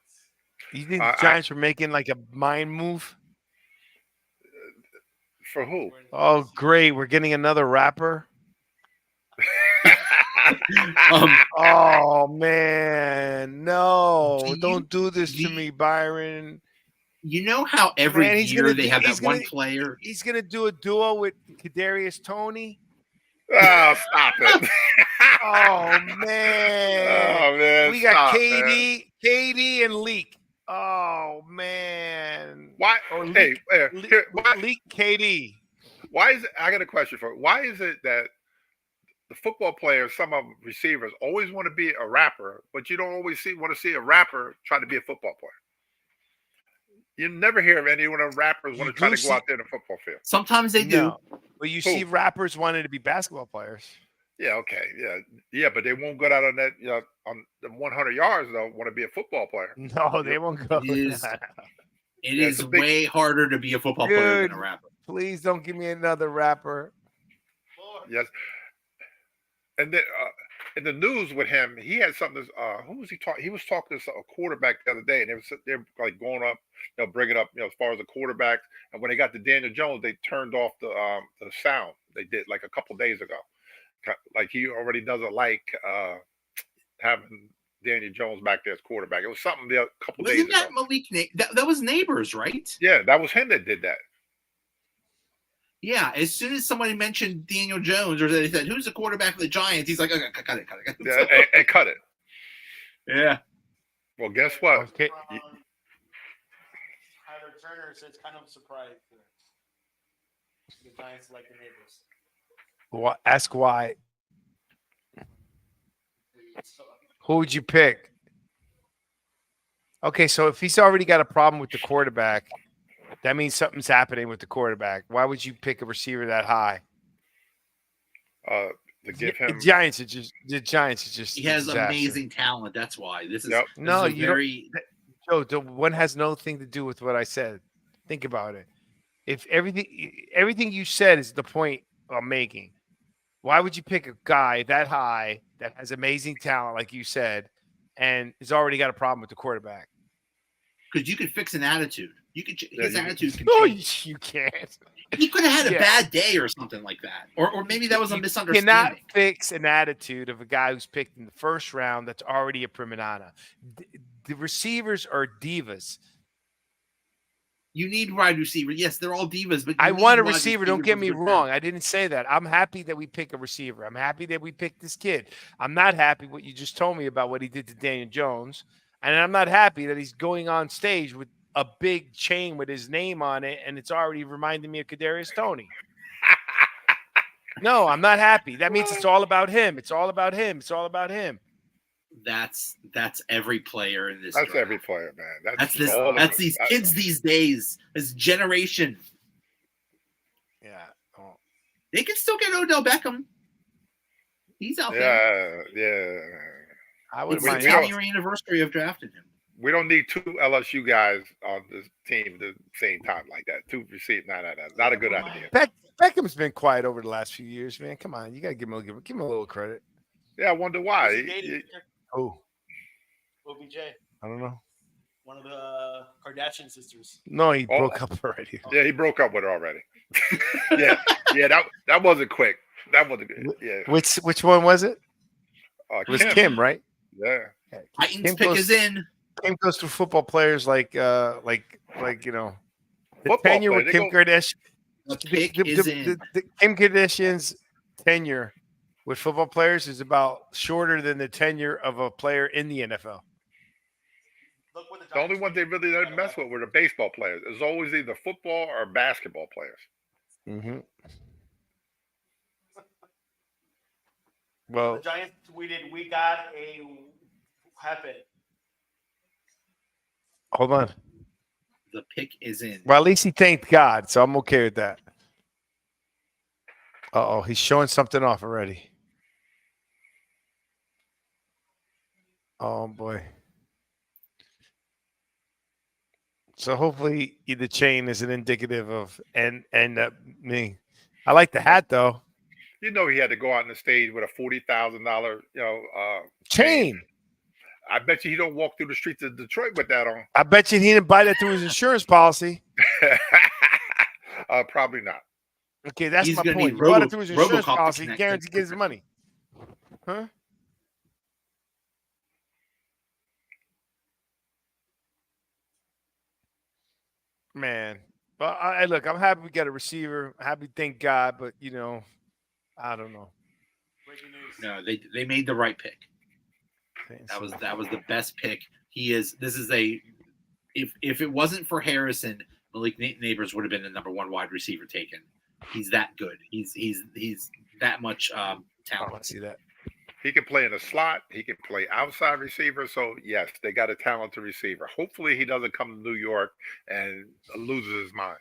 You think the Giants were making like a mind move? For who? Oh, great. We're getting another rapper. Oh, man. No. Do Don't do this to do me, Byron. You know how every Man, he's year gonna they do- have he's that one gonna- player? He's gonna do a duo with Kadarius Toney. Oh, stop it. Oh man, Oh man, we got stop, man. KD, and Leak. Oh man, Why? or Hey, here, Leak KD. why is it? I got a question for you. Why is it that the football players, some of them receivers, always want to be a rapper, but you don't always want to see a rapper try to be a football player? You never hear of any one of the rappers want to try to go out there in the football field. Sometimes they do. No, but you see rappers wanting to be basketball players. Yeah, okay, yeah, but they won't go out on that, on the 100 yards though. Want to be a football player? No, they won't go. It is way harder to be a football player than a rapper. Please don't give me another rapper. Yes. And then in the news with him, he had something. Who was he talking? He was talking to a quarterback the other day, and they're like going up, bringing up, as far as the quarterbacks. And when they got to Daniel Jones, they turned off the sound. They did like a couple days ago. Like he already doesn't like having Daniel Jones back there as quarterback. It was something a couple days ago. Wasn't that Malik? That was Neighbors, right? Yeah, that was him that did that. Yeah, as soon as somebody mentioned Daniel Jones, or they said, "Who's the quarterback of the Giants?" He's like, "Okay, cut it." Yeah, and cut it. Yeah. Well, guess what? Okay. Tyler Turner says kind of surprised the Giants like the Neighbors. Well, ask why. Who would you pick? Okay, so if he's already got a problem with the quarterback, that means something's happening with the quarterback. Why would you pick a receiver that high? To give him the Giants are just He has disaster. amazing talent. That's why this is no. This is You very. Joe, the one has nothing to do with what I said. Think about it. If everything you said is the point I'm making, why would you pick a guy that high that has amazing talent, like you said, and has already got a problem with the quarterback? Because you could fix an attitude. His attitude can No, change. you can't. He could have had a bad day or something like that, or maybe that was a You misunderstanding. cannot fix an attitude of a guy who's picked in the first round that's already a prima donna. The receivers are divas. You need wide receiver. Yes, they're all divas, but I you need want a wide receiver. Don't receivers get with me good wrong. talent. I didn't say that. I'm happy that we pick a receiver. I'm happy that we picked this kid. I'm not happy what you just told me about what he did to Daniel Jones. And I'm not happy that he's going on stage with a big chain with his name on it, and it's already reminding me of Kadarius Toney. No, I'm not happy. That means it's all about him. It's all about him. It's all about him. That's every player in this. That's draft. every player, man. That's these kids these days. This generation. Yeah. Oh. They can still get Odell Beckham. He's out there. Yeah. I would It's the mind. 10-year anniversary of drafting him. We don't need two LSU guys on this team at the same time like that. Two receivers, not a good idea. Beckham's been quiet over the last few years, man. Come on, you gotta give him a little credit. Yeah, I wonder why. Oh, OBJ, I don't know. one of the Kardashian sisters. No, he broke up already. Yeah, he broke up with her already. yeah, that wasn't quick. That wasn't good. Yeah. Which one was it? It was Kim, right? Yeah. Titans pick is in. Kim goes through football players like the Football tenure players, with Kim Kardashian. The pick is in. The Kim Kardashian's tenure with football players is about shorter than the tenure of a player in the NFL. The only ones they really didn't mess with were the baseball players. It was always either football or basketball players. Mm-hmm. Well, The Giants tweeted, "We got a happen." hold on. The pick is in. Well, at least he thanked God, so I'm okay with that. Uh-oh, he's showing something off already. Oh, boy. So hopefully the chain isn't indicative of and me. I like the hat, though. You know he had to go out on the stage with a $40,000, Chain. I bet you he don't walk through the streets of Detroit with that on. I bet you he didn't buy that through his insurance policy. Probably not. Okay, that's He's my gonna point. need He bought it through his insurance Robocop to policy. He connect guarantees it. he gets his money. Huh? Man. Well, look, I'm happy we got a receiver. Happy, thank God, but I don't know. No, they made the right pick. That was the best pick. This is a if it wasn't for Harrison, Malik Neighbors would have been the number 1 wide receiver taken. He's that good. He's that much I talent. want to see that. He can play in a slot. He can play outside receiver. So, yes, they got a talented receiver. Hopefully he doesn't come to New York and loses his mind.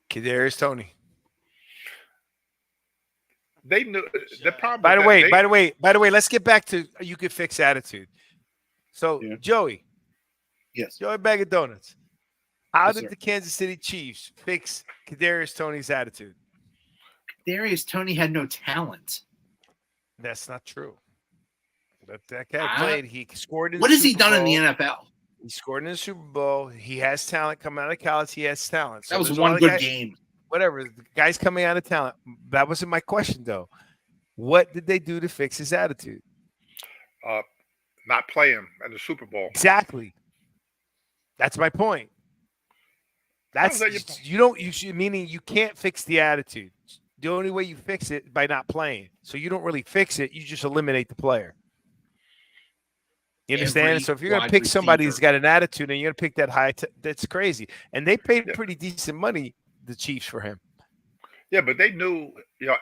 Kadarius Toney. They knew the problem. By the way, let's get back to you could fix attitude. So, Yeah. Joey, Yes. Joey Bag of Donuts. How Yes, did sir. the Kansas City Chiefs fix Kadarius Toney's attitude? Darius Toney had no talent. That's not true. That guy played. He scored in What the has he Super done in Bowl. the NFL? He scored in the Super Bowl. He has talent coming out of college. He has talent. So That was there's a one lot of good guys- game. Whatever. The guy's coming out of talent. That wasn't my question, though. What did they do to fix his attitude? Not play him in the Super Bowl. Exactly. That's my point. How's that your point? Meaning you can't fix the attitude. The only way you fix it by not playing. So you don't really fix it. You just eliminate the player. You understand? Every So if you're going to wide pick somebody who's receiver. got an attitude and you're going to pick that high, that's crazy. And they paid Yeah. pretty decent money, the Chiefs, for him. Yeah, but they knew,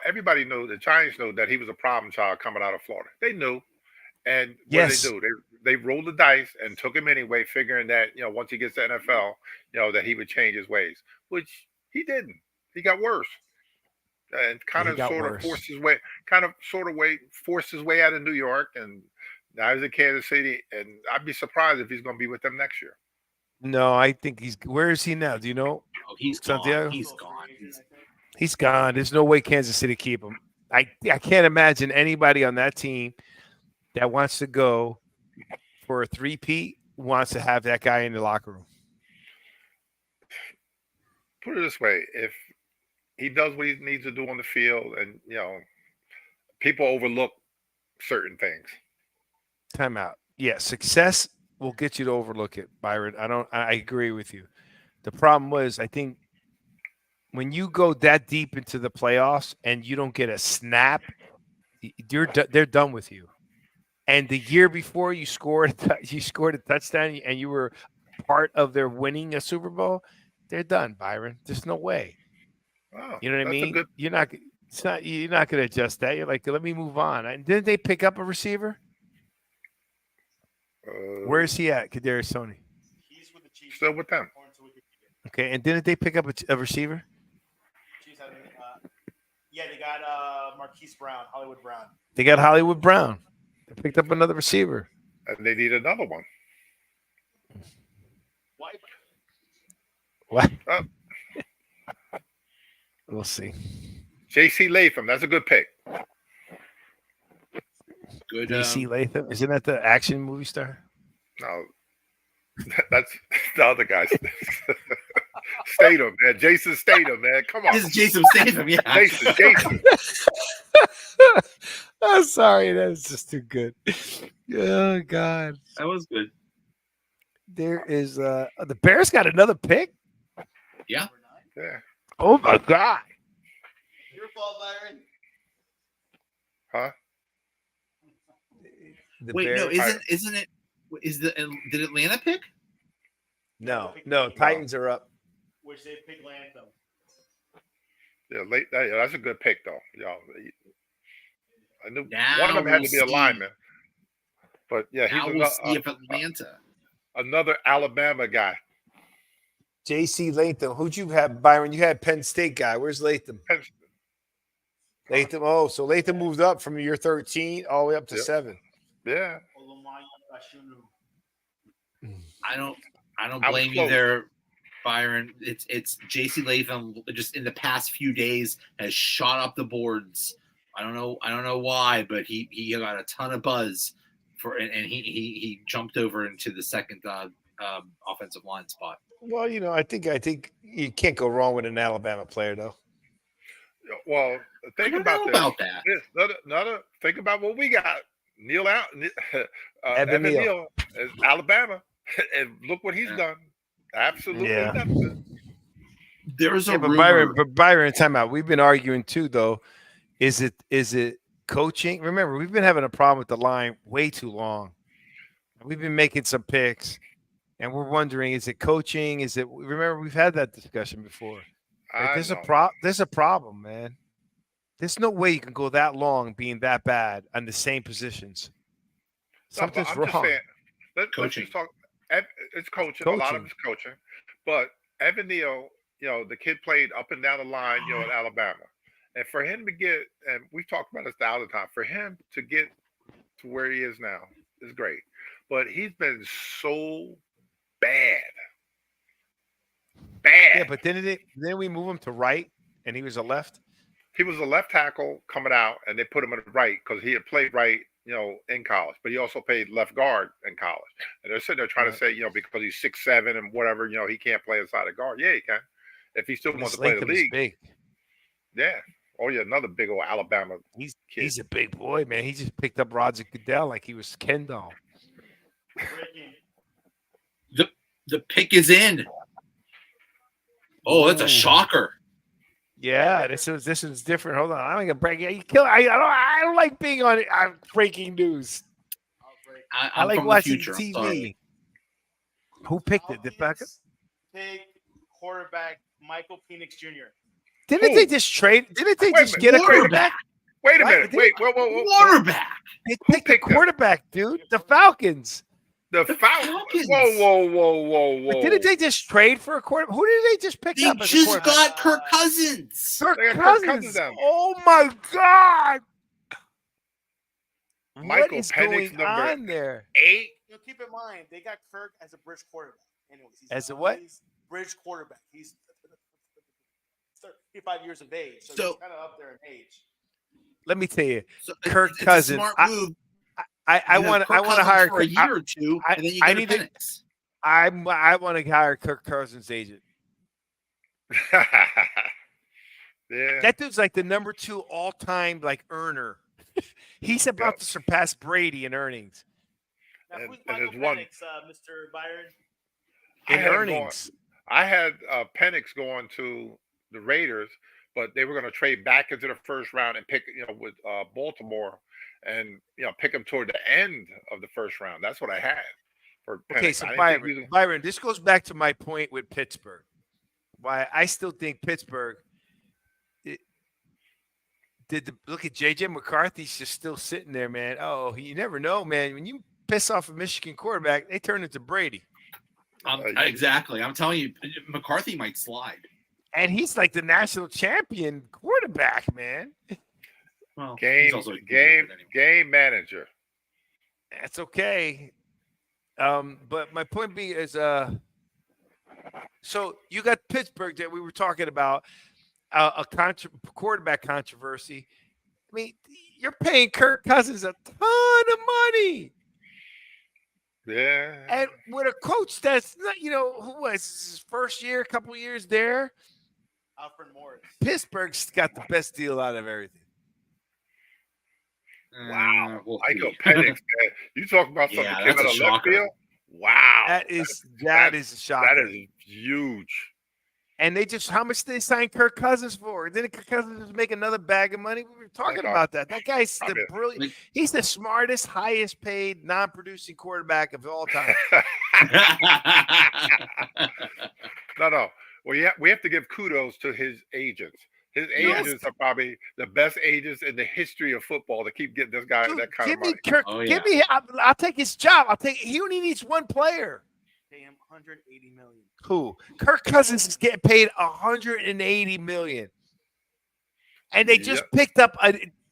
everybody knew, the Giants knew that he was a problem child coming out of Florida. They knew. And what Yes. did they do? They rolled the dice and took him anyway, figuring that, once he gets to NFL, that he would change his ways, which he didn't. He got worse. And kind He of got sort worse. of forced his way out of New York, and now he's in Kansas City, and I'd be surprised if he's going to be with them next year. No, I think where is he now? Do you know? Oh, he's Santiago? gone. He's gone. He's gone. There's no way Kansas City keep him. I can't imagine anybody on that team that wants to go for a 3-peat wants to have that guy in the locker room. Put it this way: if he does what he needs to do on the field, and people overlook certain things. Time out. Yeah, success will get you to overlook it, Byron. I agree with you. The problem was, I think when you go that deep into the playoffs and you don't get a snap, they're done with you. And the year before you scored a touchdown and you were part of their winning a Super Bowl, they're done, Byron. There's no way. Oh, You know what I that's a mean? good- You're not going to adjust that. You're like, let me move on. And didn't they pick up a receiver? Where is he at, Kadarius Toney? He's with the Chiefs. Still with them. Okay, and didn't they pick up a receiver? Chiefs have, yeah, they got Marquise Brown, Hollywood Brown. They got Hollywood Brown. They picked up another receiver. And they need another one. Why? What? Oh. We'll see. J.C. Latham, that's a good pick. Good. DC Latham, isn't that the action movie star? No, that's the other guy. Statham, man. Jason Statham, man. Come on. This is Jason Statham. Yeah. Jason. I'm sorry, that's just too good. Oh God, That was good. there is the Bears got another pick. Yeah. Yeah. Oh my God. Your fault, Byron. Huh? The Wait, no, Bears- isn't it? Did Atlanta pick? no, Titans are up. Which they picked Latham. Yeah, that's a good pick, though. I knew Now one of them had we'll to be a see. lineman. But yeah, Now he's we'll see if Atlanta. another Alabama guy. J.C. Latham. Who'd you have, Byron? You had Penn State guy. Where's Latham? Latham. Oh, so Latham moved up from year 13 all the way up to Yep. 7. Yeah. I don't I was blame you close. there, Byron. It's JC Latham just in the past few days has shot up the boards. I don't know why, but he got a ton of buzz and he jumped over into the second offensive line spot. Well, I think you can't go wrong with an Alabama player, though. Well, I think don't about know this. about that. Think about what we got. Neil out. Evan Evan Neal. Neal is Alabama, and look what he's Yeah. done. Absolutely Yeah. nothing. There's a Yeah, but rumor. Byron, time out. We've been arguing too, though. Is it coaching? Remember, we've been having a problem with the line way too long. We've been making some picks, and we're wondering: is it coaching? Is it? Remember, we've had that discussion before. Right? I There's a know. There's a problem, man. There's no way you can go that long being that bad on the same positions. No, but Something's I'm just wrong. saying. Let's Coaching. just talk. It's coaching. A lot of Coaching. it's coaching. But Evan Neal, the kid played up and down the line, at Alabama, and for him to get, and we've talked about this the other time, for him to get to where he is now is great. But he's been so bad. Yeah, but then we move him to right, and he was a left. He was a left tackle coming out, and they put him at right because he had played right, in college. But he also played left guard in college. And they're sitting there trying to say, because he's 6'7" and whatever, he can't play inside a guard. Yeah, he can. If he still wants to play the league. Big. Yeah. Oh yeah, another big old Alabama kid. He's a big boy, man. He just picked up Roger Goodell like he was Ken doll. The pick is in. Oh, that's a shocker. Yeah, this is different. Hold on, I'm gonna break it. You kill. I don't like being on breaking news. I like watching TV. Who picked it? The backup? Pick quarterback Michael Penix Jr. Didn't they just trade? Didn't they just get a quarterback? Wait a minute. Wait. Whoa. Quarterback. They picked a quarterback, dude. The Falcons. The Falcons. Whoa. But didn't they just trade for a quarterback? Who did they just pick They up? just got Kirk Cousins. Kirk They got Kirk Cousins. Cousins down. Oh my God! Michael what is Penix, going on there? 8. Keep in mind they got Kirk as a bridge quarterback. Anyways, he's As a what? Bridge quarterback. He's 35 years of age, so he's kind of up there in age. Let me tell you, So Kirk it's Cousins. A smart move. I want to hire for a year or two, and then you I get need Penix. I want to hire Kirk Cousins' agent. Yeah. That dude's like the number 2 all-time earner. He's about to surpass Brady in earnings. Now, who's and Michael there's one- Penix, Mr. Byron? In I had him earnings. I had Penix going to the Raiders, but they were going to trade back into the first round and pick, with Baltimore, and pick him toward the end of the first round. That's what I had for Penix. Okay, so I didn't think Byron, this goes back to my point with Pittsburgh. Why I still think Pittsburgh. Look at JJ McCarthy's just still sitting there, man. Oh, you never know, man. When you piss off a Michigan quarterback, they turn into Brady. Exactly. I'm telling you, McCarthy might slide. And he's like the national champion quarterback, man. Well, game he's also a game manager. That's okay. But my point being is, so you got Pittsburgh that we were talking about, quarterback controversy. I mean, you're paying Kirk Cousins a ton of money. Yeah. And with a coach that's not, who was his first year, a couple of years there, Alfred Morris. Pittsburgh's got the best deal out of everything. Wow. We'll Michael see. Penix, man. You talk about something Yeah, that came that's out a of left shocker. field? Wow. That is a shock. That is huge. And how much did they sign Kirk Cousins for? Didn't Kirk Cousins just make another bag of money? We were talking about that. That guy's brilliant. He's the smartest, highest paid, non-producing quarterback of all time. No. Well, we have to give kudos to his agents. His agents are probably the best agents in the history of football to keep getting this guy that kind of money. Kirk, give me. I'll take his job. He only needs one player. Pay him $180 million. Who? Kirk Cousins is getting paid $180 million, and they just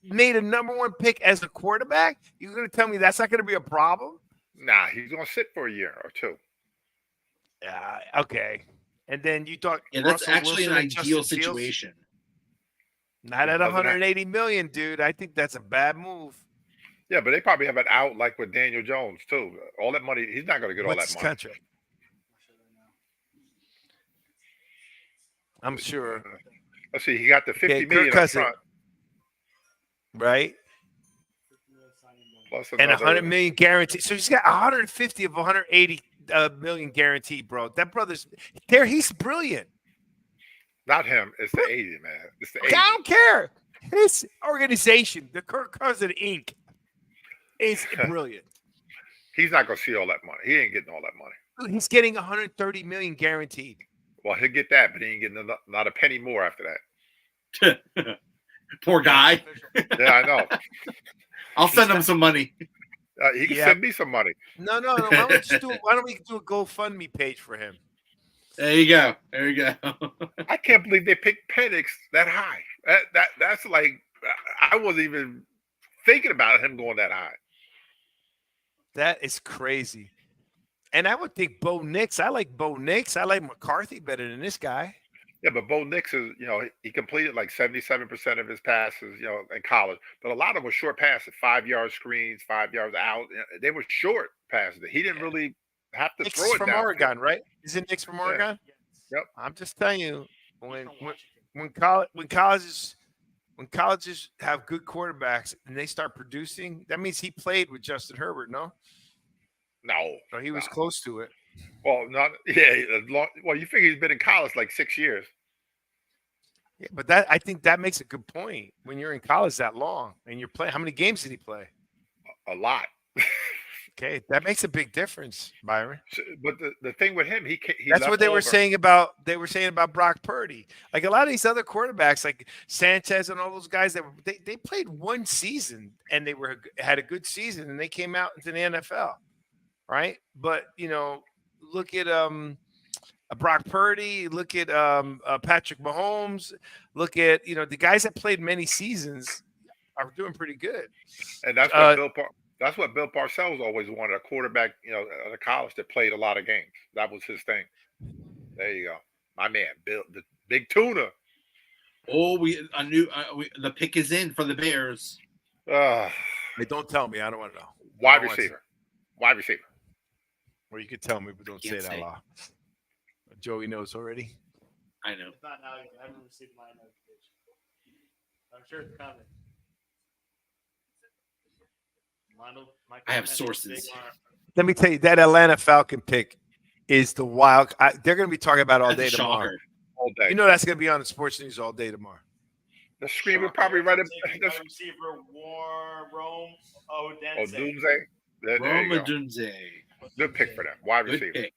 made a number 1 pick as a quarterback. You're going to tell me that's not going to be a problem? Nah, he's going to sit for a year or two. Okay. And then you thought, Yeah, that's Russell actually Wilson an and ideal Justin Fields? situation. Not at $180 million, dude. I think that's a bad move. Yeah, but they probably have an out like with Daniel Jones too. All that money, he's not going to get all What's that his money. contract? I'm sure. Let's see, he got the $50 million Kirk up Cousins, front, right? plus And another, $100 million guaranteed. So he's got 150 of 180 million guaranteed, bro. That brother's there. He's brilliant. Not him. It's the agent, man. It's the Okay, I agent. don't care. His organization, the Kirk Cousins Inc., is brilliant. He's not gonna see all that money. He ain't getting all that money. Dude, he's getting 130 million guaranteed. Well, he'll get that, but he ain't getting not a penny more after that. Poor guy. Yeah, I know. I'll send him some money. He can send me some money. No. Why don't we do a GoFundMe page for him? There you go. There you go. I can't believe they picked Penix that high. That's like I wasn't even thinking about him going that high. That is crazy. And I would think Bo Nix. I like Bo Nix. I like McCarthy better than this guy. Yeah, but Bo Nix is, he completed like 77% of his passes, in college. But a lot of them were short passes, 5-yard screens, 5 yards out. They were short passes. He didn't really have to Nix throw it from down. Oregon, right? Isn't Nix from Oregon? Yep. I'm just telling you, when colleges have good quarterbacks and they start producing, that means he played with Justin Herbert, no? No. Or he was close to it. Well, not well, you figure he's been in college like 6 years. Yeah, but I think that makes a good point. When you're in college that long and you're playing, how many games did he play? A lot. Okay, that makes a big difference, Byron. But the thing with him, he that's what they were saying about Brock Purdy. Like a lot of these other quarterbacks, like Sanchez and all those guys that they played one season and they had a good season and they came out into the NFL, right? But look at Brock Purdy, look at Patrick Mahomes, look at the guys that played many seasons are doing pretty good. And that's what Bill Parcells always wanted, a quarterback, at a college that played a lot of games. That was his thing. There you go. My man, Bill, the big tuna. Oh, the pick is in for the Bears. Hey, don't tell me. I don't want to know. Wide receiver. Or you could tell me, but don't say it out loud. Joey knows already. I know. It's not now. I haven't received my notification. I'm sure it's coming. I have sources. Let me tell you, that Atlanta Falcon pick is the wild. They're going to be talking about it all day tomorrow. All day. That's going to be on the sports news all day tomorrow. The screen would probably run it. Receiver Rome Odunze. Rome Odunze. Good pick for them. Wide receiver.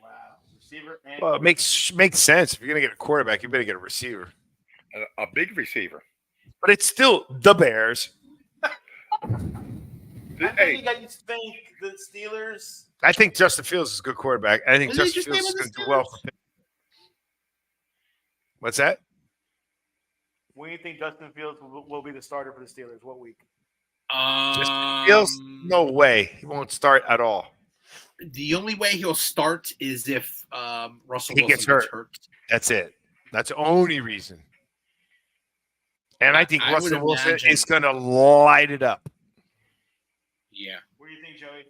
Wow. Receiver. Well, it makes sense. If you're going to get a quarterback, you better get a receiver. A big receiver. But it's still the Bears. I think you guys think the Steelers. I think Justin Fields is a good quarterback. I think Justin Fields is going to do well. What's that? When do you think Justin Fields will be the starter for the Steelers? What week? Justin Fields? No way. He won't start at all. The only way he'll start is if Russell Wilson gets hurt. That's it. That's the only reason. And I think Russell Wilson is going to light it up. Yeah. What do you think, Joey?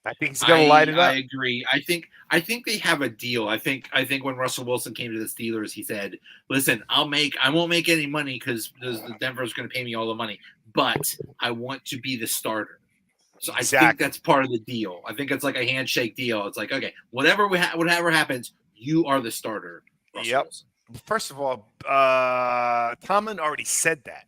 I think he's going to light it up. I agree. I think they have a deal. I think when Russell Wilson came to the Steelers, he said, "Listen, I won't make any money because the Denver's going to pay me all the money, but I want to be the starter." So I think that's part of the deal. I think it's like a handshake deal. It's like, okay, whatever happens, you are the starter. Yep. Wilson. First of all, Tomlin already said that,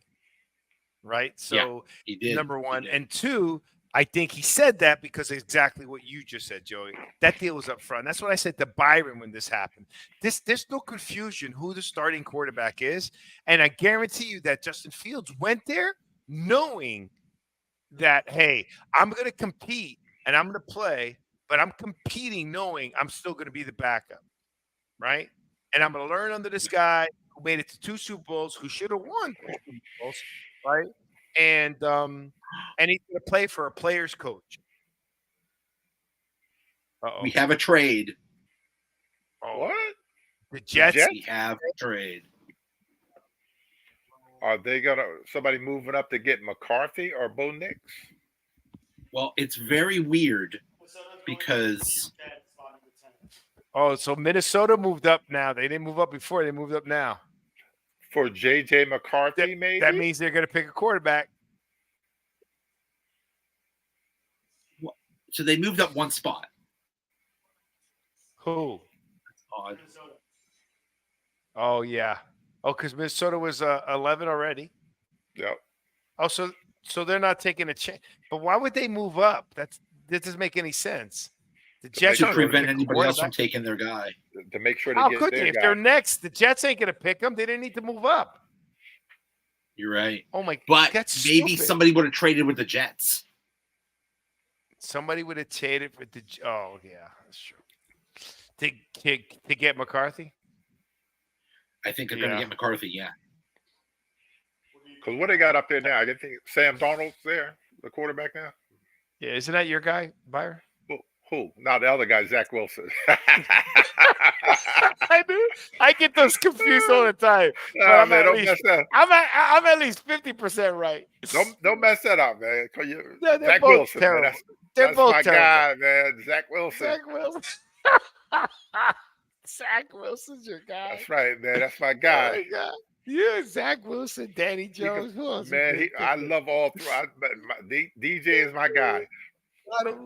right? So he did. Number one. And two, I think he said that because of exactly what you just said, Joey. That deal was up front. That's what I said to Byron when this happened. There's no confusion who the starting quarterback is. And I guarantee you that Justin Fields went there knowing that, hey, I'm going to compete and I'm going to play, but I'm competing knowing I'm still going to be the backup, right? And I'm going to learn under this guy who made it to 2 Super Bowls, who should have won 2 Super Bowls, right? And he's going to play for a player's coach. We have a trade. What? The Jets? We have a trade. Are they somebody moving up to get McCarthy or Bo Nix? Well, it's very weird because. Oh, so Minnesota moved up now. They didn't move up before. They moved up now. For J.J. McCarthy, maybe? That means they're going to pick a quarterback. So they moved up one spot. Who? Odd. Oh yeah. Oh, because Minnesota was 11 already. Yep. Oh, so they're not taking a chance. But why would they move up? That doesn't make any sense. The To make Jets To aren't sure going to prevent pick a anybody else from quarterback. taking their guy. To make sure they How get could their they? If guy. they're next, the Jets ain't going to pick them. They didn't need to move up. You're right. Oh my! But That's maybe stupid. somebody would have traded with the Jets. Somebody would have traded for the. Oh yeah, that's true. To get McCarthy. I think they're going to Yeah. get McCarthy. Yeah. Because what they got up there now, I think Sam Darnold's there, the quarterback now. Yeah, isn't that your guy, Byron? Who? Not the other guy, Zach Wilson. I do. I get those confused all the time. But Nah, I'm man, at don't least mess that. I'm at least 50% right. Don't mess that up, man. 'Cause They're Zach both Wilson, terrible. man. They're That's both my terrible. guy, man. Zach Wilson. Zach Wilson. Zach Wilson's your guy. That's right, man. That's my Oh guy. my God. Yeah, Zach Wilson, Danny Jones. Who else? Man, I love all three. DJ is my guy. I don't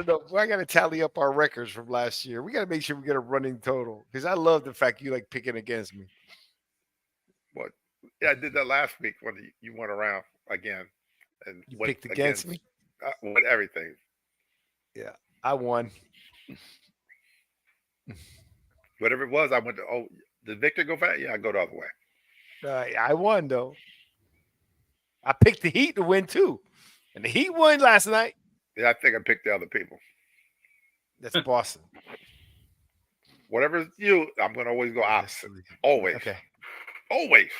know. I got to tally up our records from last year. We got to make sure we get a running total because I love the fact you like picking against me. What? Yeah, I did that last week when you went around again and You went picked against me. with everything. Yeah, I won. Whatever it was, I went to. Oh, did Victor go fast? Yeah, I go the other way. I won though. I picked the Heat to win too, and the Heat won last night. Yeah, I think I picked the other people. That's Boston. Whatever it's you, I'm gonna always go opposite. Always. Okay. Always.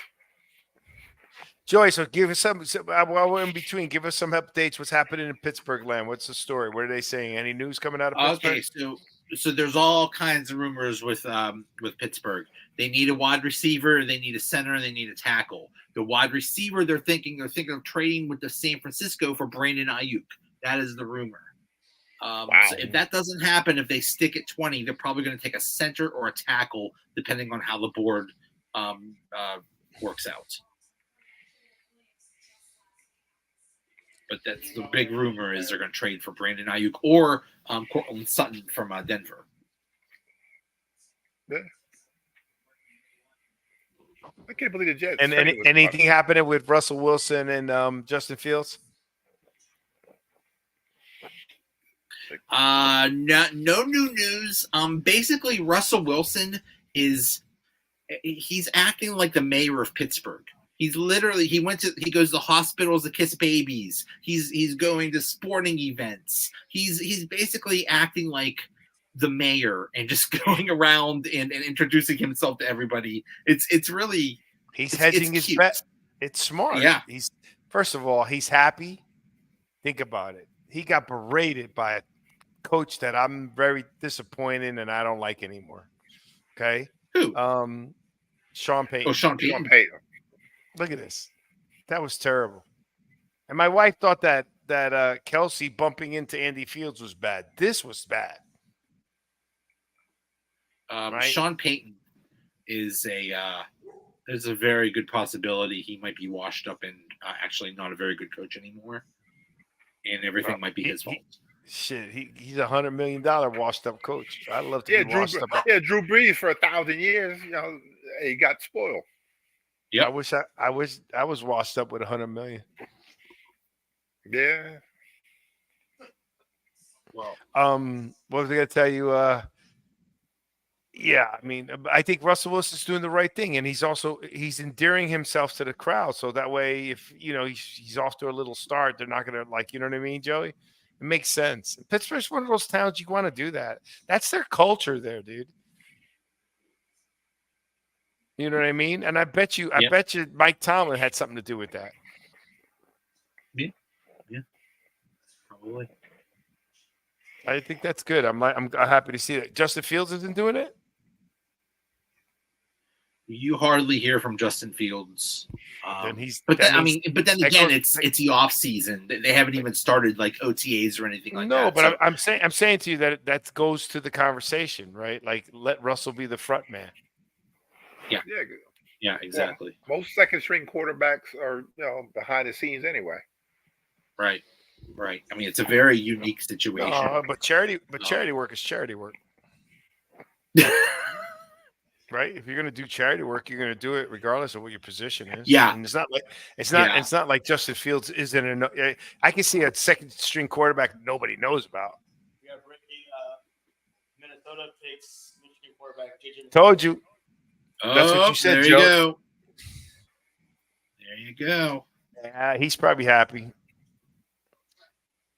Joey, so give us some while we're in between, give us some updates. What's happening in Pittsburgh land? What's the story? What are they saying? Any news coming out of Pittsburgh? Okay, so there's all kinds of rumors with Pittsburgh. They need a wide receiver, they need a center, and they need a tackle. The wide receiver they're thinking of trading with the San Francisco for Brandon Ayuk. That is the rumor. Wow. So if that doesn't happen, if they stick at 20, they're probably going to take a center or a tackle, depending on how the board works out. But that's the big rumor is they're going to trade for Brandon Ayuk or Cortland Sutton from Denver. Yeah. I can't believe the Jets. And anything happening with Russell Wilson and Justin Fields? No new news. Basically, Russell Wilson he's acting like the mayor of Pittsburgh. He goes to hospitals to kiss babies. He's going to sporting events. He's basically acting like the mayor and just going around and introducing himself to everybody. It's really hedging his bet. It's smart. Yeah. First of all, he's happy. Think about it. He got berated by a coach that I'm very disappointed and I don't like anymore. Okay. Who? Sean Payton. Oh, Sean Payton. Look at this. That was terrible. And my wife thought that Kelsey bumping into Andy Fields was bad. This was bad. Right? Sean Payton is there's a very good possibility he might be washed up and actually not a very good coach anymore. And everything might be his fault. He's $100 million washed up coach. I'd love to be washed up. Yeah, Drew Brees for 1,000 years. He got spoiled. Yeah, I was washed up with $100 million. Yeah. Well, what was I gonna tell you? Yeah, I mean, I think Russell Wilson's doing the right thing, and he's endearing himself to the crowd, so that way, if he's off to a little start, they're not gonna you know what I mean, Joey? It makes sense. Pittsburgh's one of those towns you want to do that. That's their culture there, dude. You know what I mean? And I bet you Mike Tomlin had something to do with that. Yeah, probably. I think that's good. I'm happy to see that. Justin Fields isn't doing it. You hardly hear from Justin Fields. Then again, it's the off season. They haven't even started like OTAs or anything like that. No, but I'm saying to you that goes to the conversation, right? Like let Russell be the front man. Yeah, exactly. Well, most second string quarterbacks are behind the scenes anyway. Right. I mean, it's a very unique situation. But charity work is charity work. Right? If you're going to do charity work, you're going to do it regardless of what your position is. Yeah. And it's not like Yeah. it's not like Justin Fields isn't I can see a second string quarterback nobody knows about. We have Ricky. Minnesota takes Michigan quarterback JJ. Told you. That's what you said, there Joe. You go. There you go. Yeah, he's probably happy.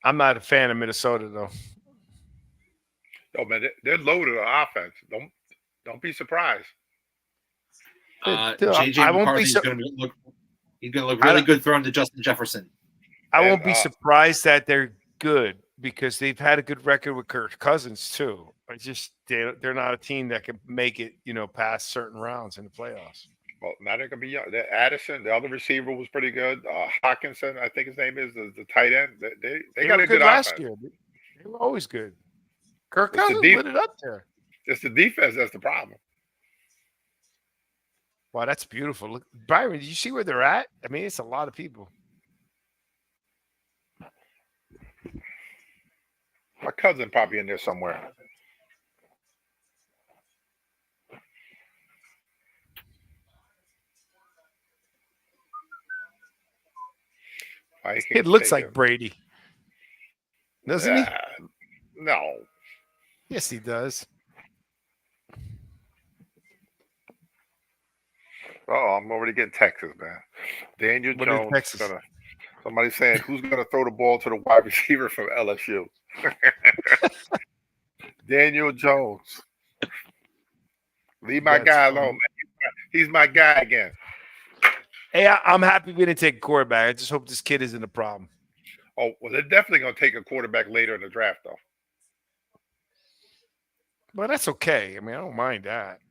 I'm not a fan of Minnesota though. Oh man, they're loaded on offense. Don't be surprised. JJ I won't be McCarthy's going to look. He's going to look really good throwing to Justin Jefferson. I won't be surprised that they're good because they've had a good record with Kirk Cousins too. They're not a team that can make it, past certain rounds in the playoffs. Well, now they're going to be young. Addison, the other receiver, was pretty good. Hawkinson, I think his name is the tight end. They got a good last offense. year. They were always good. Kirk It's the Cousins lit it up there. It's the defense that's the problem. Wow, that's beautiful. Look, Byron, did you see where they're at? I mean, it's a lot of people. My cousin probably in there somewhere. It looks like Brady. Doesn't he? No. Yes, he does. Oh, I'm already getting Texas, man. Daniel Jones. Somebody saying who's going to throw the ball to the wide receiver from LSU? Daniel Jones. Leave my guy alone, man. He's my guy again. Hey, I'm happy we didn't take a quarterback. I just hope this kid isn't a problem. Oh, well, they're definitely going to take a quarterback later in the draft, though. Well, that's okay. I mean, I don't mind that.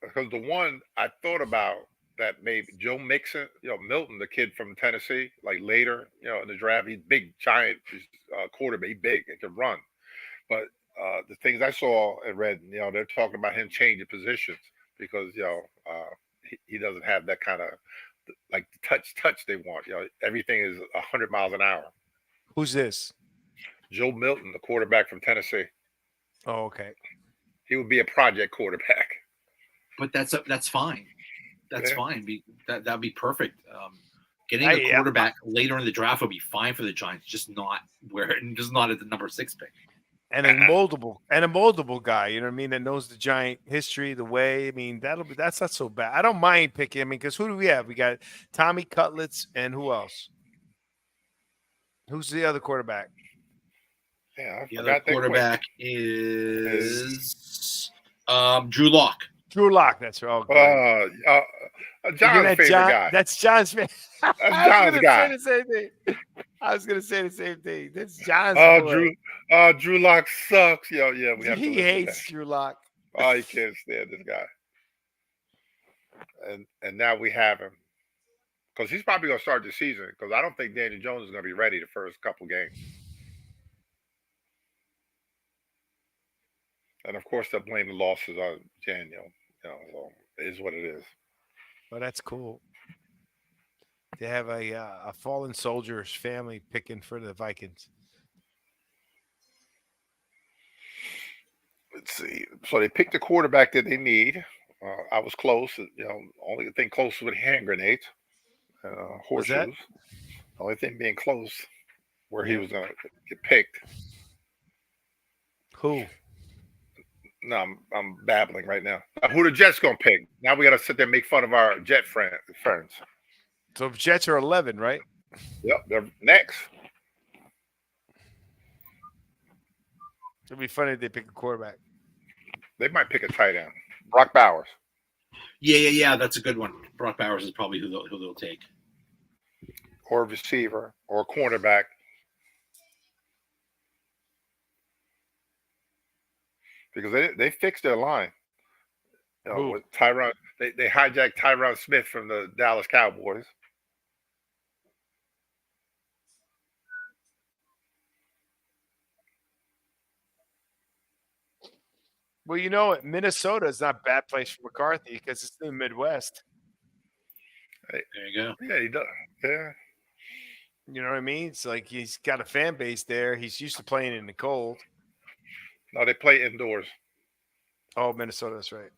Because the one I thought about that maybe Joe Mixon, Milton, the kid from Tennessee, like later, in the draft, he's big, giant quarterback, he's big and can run. But the things I saw and read, they're talking about him changing positions because, he doesn't have that kind of like touch they want. Everything is 100 miles an hour. Who's this? Joe Milton, the quarterback from Tennessee. Oh, okay. He would be a project quarterback. But that's fine. That's fine. That'd be perfect. Getting a quarterback later in the draft would be fine for the Giants, just not at the number 6 pick. And a moldable guy, you know what I mean, that knows the Giant history, the way. I mean, that's not so bad. I don't mind picking. I mean, because who do we have? We got Tommy Cutlets and who else? Who's the other quarterback? Yeah, the other quarterback is Drew Lock. Drew Lock, that's right. John's favorite guy. That's John's favorite. That's John's guy. I was gonna say the same thing. That's John's. Drew Lock sucks. We have he hates Drew Lock. Oh, he can't stand this guy. And now we have him because he's probably gonna start the season because I don't think Daniel Jones is gonna be ready the first couple games. And of course, they'll blame the losses on Daniel. So it is what it is. Well, that's cool. They have a fallen soldier's family picking for the Vikings. Let's see. So they picked the quarterback that they need. I was close. Only thing close with hand grenades, horseshoes. The only thing being close where he was going to get picked. Who? No, I'm babbling right now. Who the Jets gonna pick? Now we got to sit there and make fun of our Jet friends. So Jets are 11, right? Yep, they're next. It'd be funny if they pick a quarterback. They might pick a tight end. Brock Bowers. Yeah. That's a good one. Brock Bowers is probably who they'll take. Or a receiver or a cornerback. Because they fixed their line. With Tyron, they hijacked Tyron Smith from the Dallas Cowboys. Well, Minnesota is not a bad place for McCarthy because it's in the Midwest. There you go. Yeah, he does. Yeah. You know what I mean? It's like he's got a fan base there. He's used to playing in the cold. No, they play indoors. Oh, Minnesota. That's right.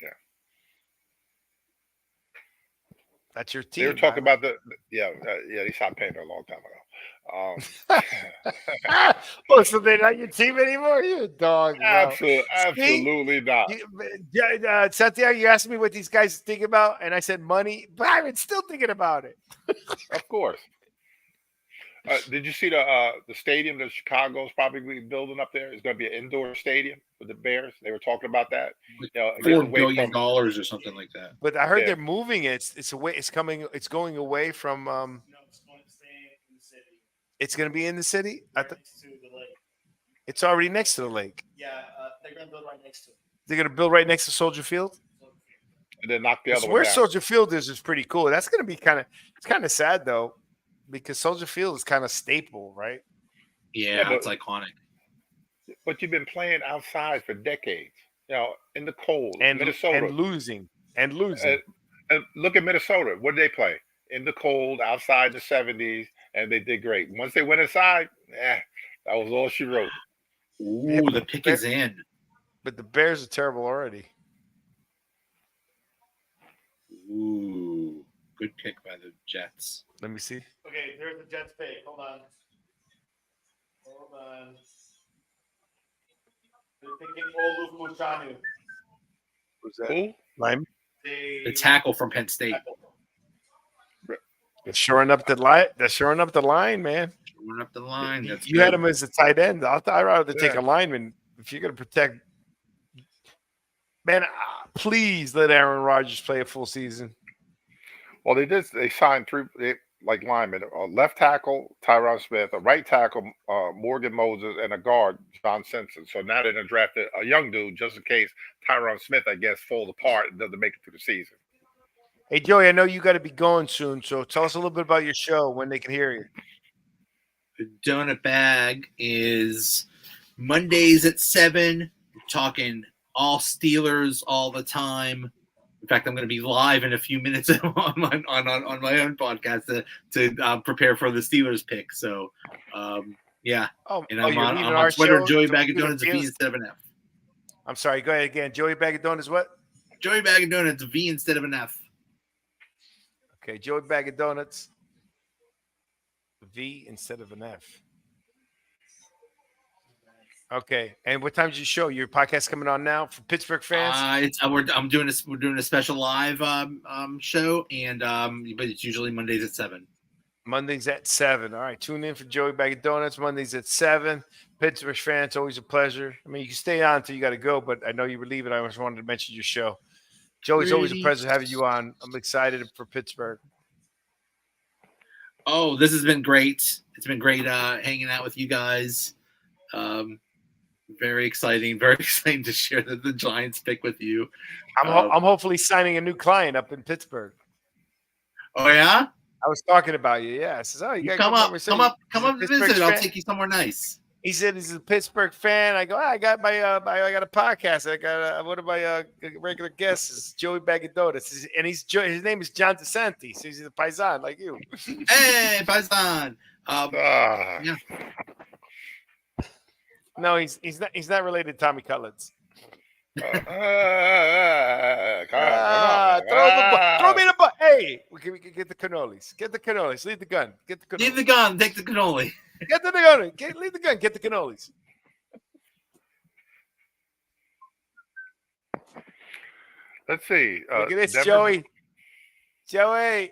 Yeah. That's your team. They were talking Byron. about yeah. They stopped paying her a long time ago. Oh, so they're not your team anymore? You a dog, bro. See? Absolutely not. Santiago, you asked me what these guys think about, and I said money. Byron's still thinking about it. Of course. Did you see the stadium that Chicago's probably building up there? It's going to be an indoor stadium for the Bears. They were talking about that. Getting $4 away billion from. or something like that. But I heard Yeah. they're moving it. It's away. It's coming. It's going away from. It's going to be in the city. It's already next to the lake. Yeah, they're gonna build right next to it. They're going to build right next to Soldier Field. And then knock the other one Where down. Soldier Field is pretty cool. That's going to be kind of. It's kind of sad though, because Soldier Field is kind of staple, right? Yeah, but- it's iconic. But you've been playing outside for decades. In the cold. And Minnesota. and losing. And Look at Minnesota. What did they play? In the cold, outside in the 70s, and they did great. Once they went inside, that was all she wrote. Ooh, the pick is in. But the Bears are terrible already. Ooh, good pick by the Jets. Let me see. Okay, there's the Jets pick. Hold on. They're picking Olu Fushanu. Who's that? Who? Lime. The tackle from Penn State. They're shoring up the line. They're shoring up the line, man. Run up the line. That's You had good. him as a tight end. I'd rather take Yeah. a lineman if you're going to protect. Man, please let Aaron Rodgers play a full season. Well, they did. They signed three linemen: a left tackle, Tyron Smith; a right tackle, Morgan Moses; and a guard, John Simpson. So now they're going to draft a young dude just in case Tyron Smith, I guess, falls apart and doesn't make it through the season. Hey, Joey, I know you got to be going soon, so tell us a little bit about your show when they can hear you. The Donut Bag is Mondays at 7. We're talking all Steelers all the time. In fact, I'm going to be live in a few minutes on my own podcast to prepare for the Steelers pick. So, yeah. And I'm on Twitter, Joey Bag of Donuts, a V instead of an F. I'm sorry. Go ahead again. Joey Bag of Donuts, what? Joey Bag of Donuts, a V instead of an F. Okay, Joey Bag of Donuts, V instead of an F. Okay, and what time's your show? Your podcast coming on now for Pittsburgh fans? We're doing a special live show, and but it's usually Mondays at 7. Mondays at 7. All right, tune in for Joey Bag of Donuts. Mondays at 7. Pittsburgh fans, always a pleasure. I mean, you can stay on until you got to go, but I know you were leaving. I just wanted to mention your show. Joey, it's always a pleasure having you on. I'm excited for Pittsburgh. Oh, this has been great. It's been great hanging out with you guys. Very exciting. Very exciting to share the Giants pick with you. I'm hopefully signing a new client up in Pittsburgh. Oh, yeah? I was talking about you. Yeah. I says, oh, you got to come up to visit. I'll take you somewhere nice. He said he's a Pittsburgh fan. I go, I got I got a podcast. I got one of my regular guests is Joey Bag of Donuts, and his name is John DeSantis. He's a paisan like you. Hey, paisan. Yeah. No, he's not related to Tommy Cullens. Throw me the butt. Hey, we can get the cannolis. Get the cannolis. Leave the gun. Get the cannolis. Leave the gun. Take the cannoli. Get the gun. Leave the gun. Get the cannolis. Let's see. Look at this, Denver- Joey. Joey.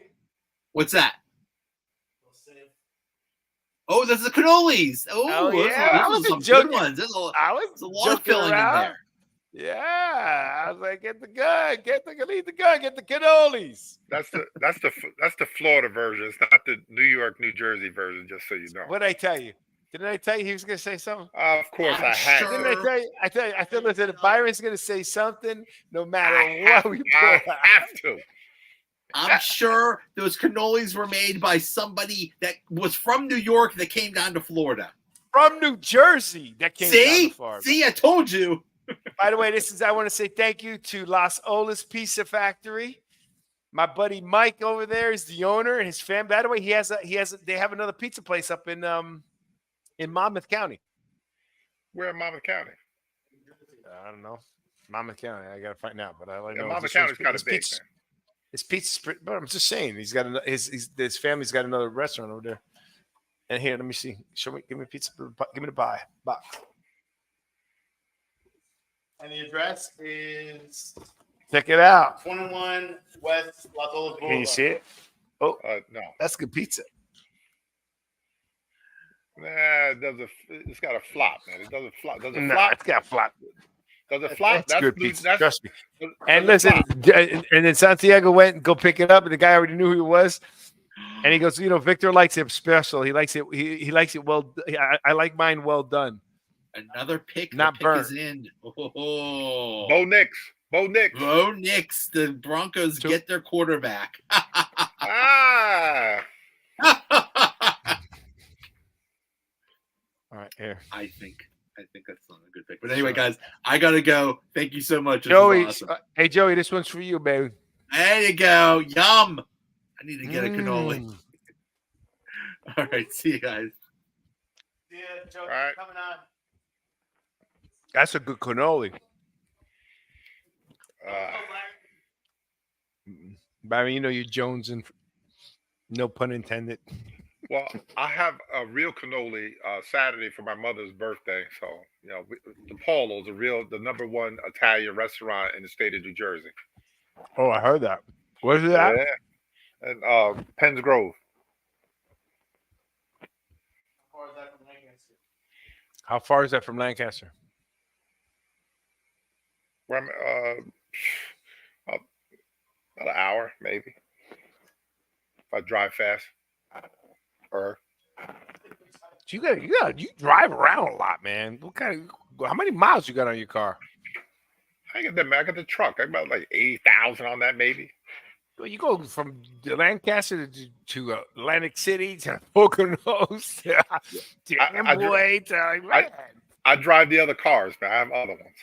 What's that? Oh, that's the cannolis. Oh, Those yeah. are some joking. good ones. There's a lot of joking filling around. in there. Yeah, I was like, get the gun, leave the gun, get the cannolis. That's the Florida version. It's not the New York, New Jersey version. Just so you know. What did I tell you? Didn't I tell you he was going to say something? Of course, I had. Sure. Didn't I tell you? I tell you, if Byron's going to say something, no matter what we I put. have to. I'm sure those cannolis were made by somebody that was from New York that came down to Florida. From New Jersey, that came down the farm. See, I told you. By the way, I want to say thank you to Las Olas Pizza Factory. My buddy Mike over there is the owner, and his family. By the way, they have another pizza place up in Monmouth County. We're in Monmouth County. I don't know. Mama County. I gotta find out, but I know Mama this County's kind his of big, pizza. man. His pizza, but I'm just saying he's got his family's got another restaurant over there. And here, let me see. Show me, give me pizza. Give me the box. And the address is Check it out. 21 West Las Olas Boulevard. Can you see it? Oh, No. that's good pizza. Nah, it's got a flop, man. It doesn't flop. Does it No, flop? it's got flop. Does it flop? That's good pizza. Trust me. does And it listen, flop? and then Santiago went and go pick it up, and the guy already knew who he was. And he goes, Victor likes it special. He likes it. He likes it well. I like mine well done. Another pick. Not the pick burnt. is in. Oh. Bo Nix. Bo Nix. The Broncos get their quarterback. Ah. All right, here. I think that's not a good pick. But anyway, guys, I gotta go. Thank you so much. This Joey, was awesome. Hey Joey, this one's for you, baby. There you go. Yum. I need to get a cannoli. All right, see you guys. Yeah, Joe, All right. coming on. That's a good cannoli. Byron, you're Jonesing. No pun intended. Well, I have a real cannoli Saturday for my mother's birthday. So, the Paulo's the number one Italian restaurant in the state of New Jersey. Oh, I heard that. Where's it at? Yeah. And Penns Grove. How far is that from Lancaster? Where I'm about an hour, maybe. If I drive fast. You drive around a lot, man. How many miles you got on your car? I got the truck. I got like 80,000 on that, maybe. Well, you go from Lancaster to Atlantic City to Poconos to Amboy I drive the other cars, man. I have other ones.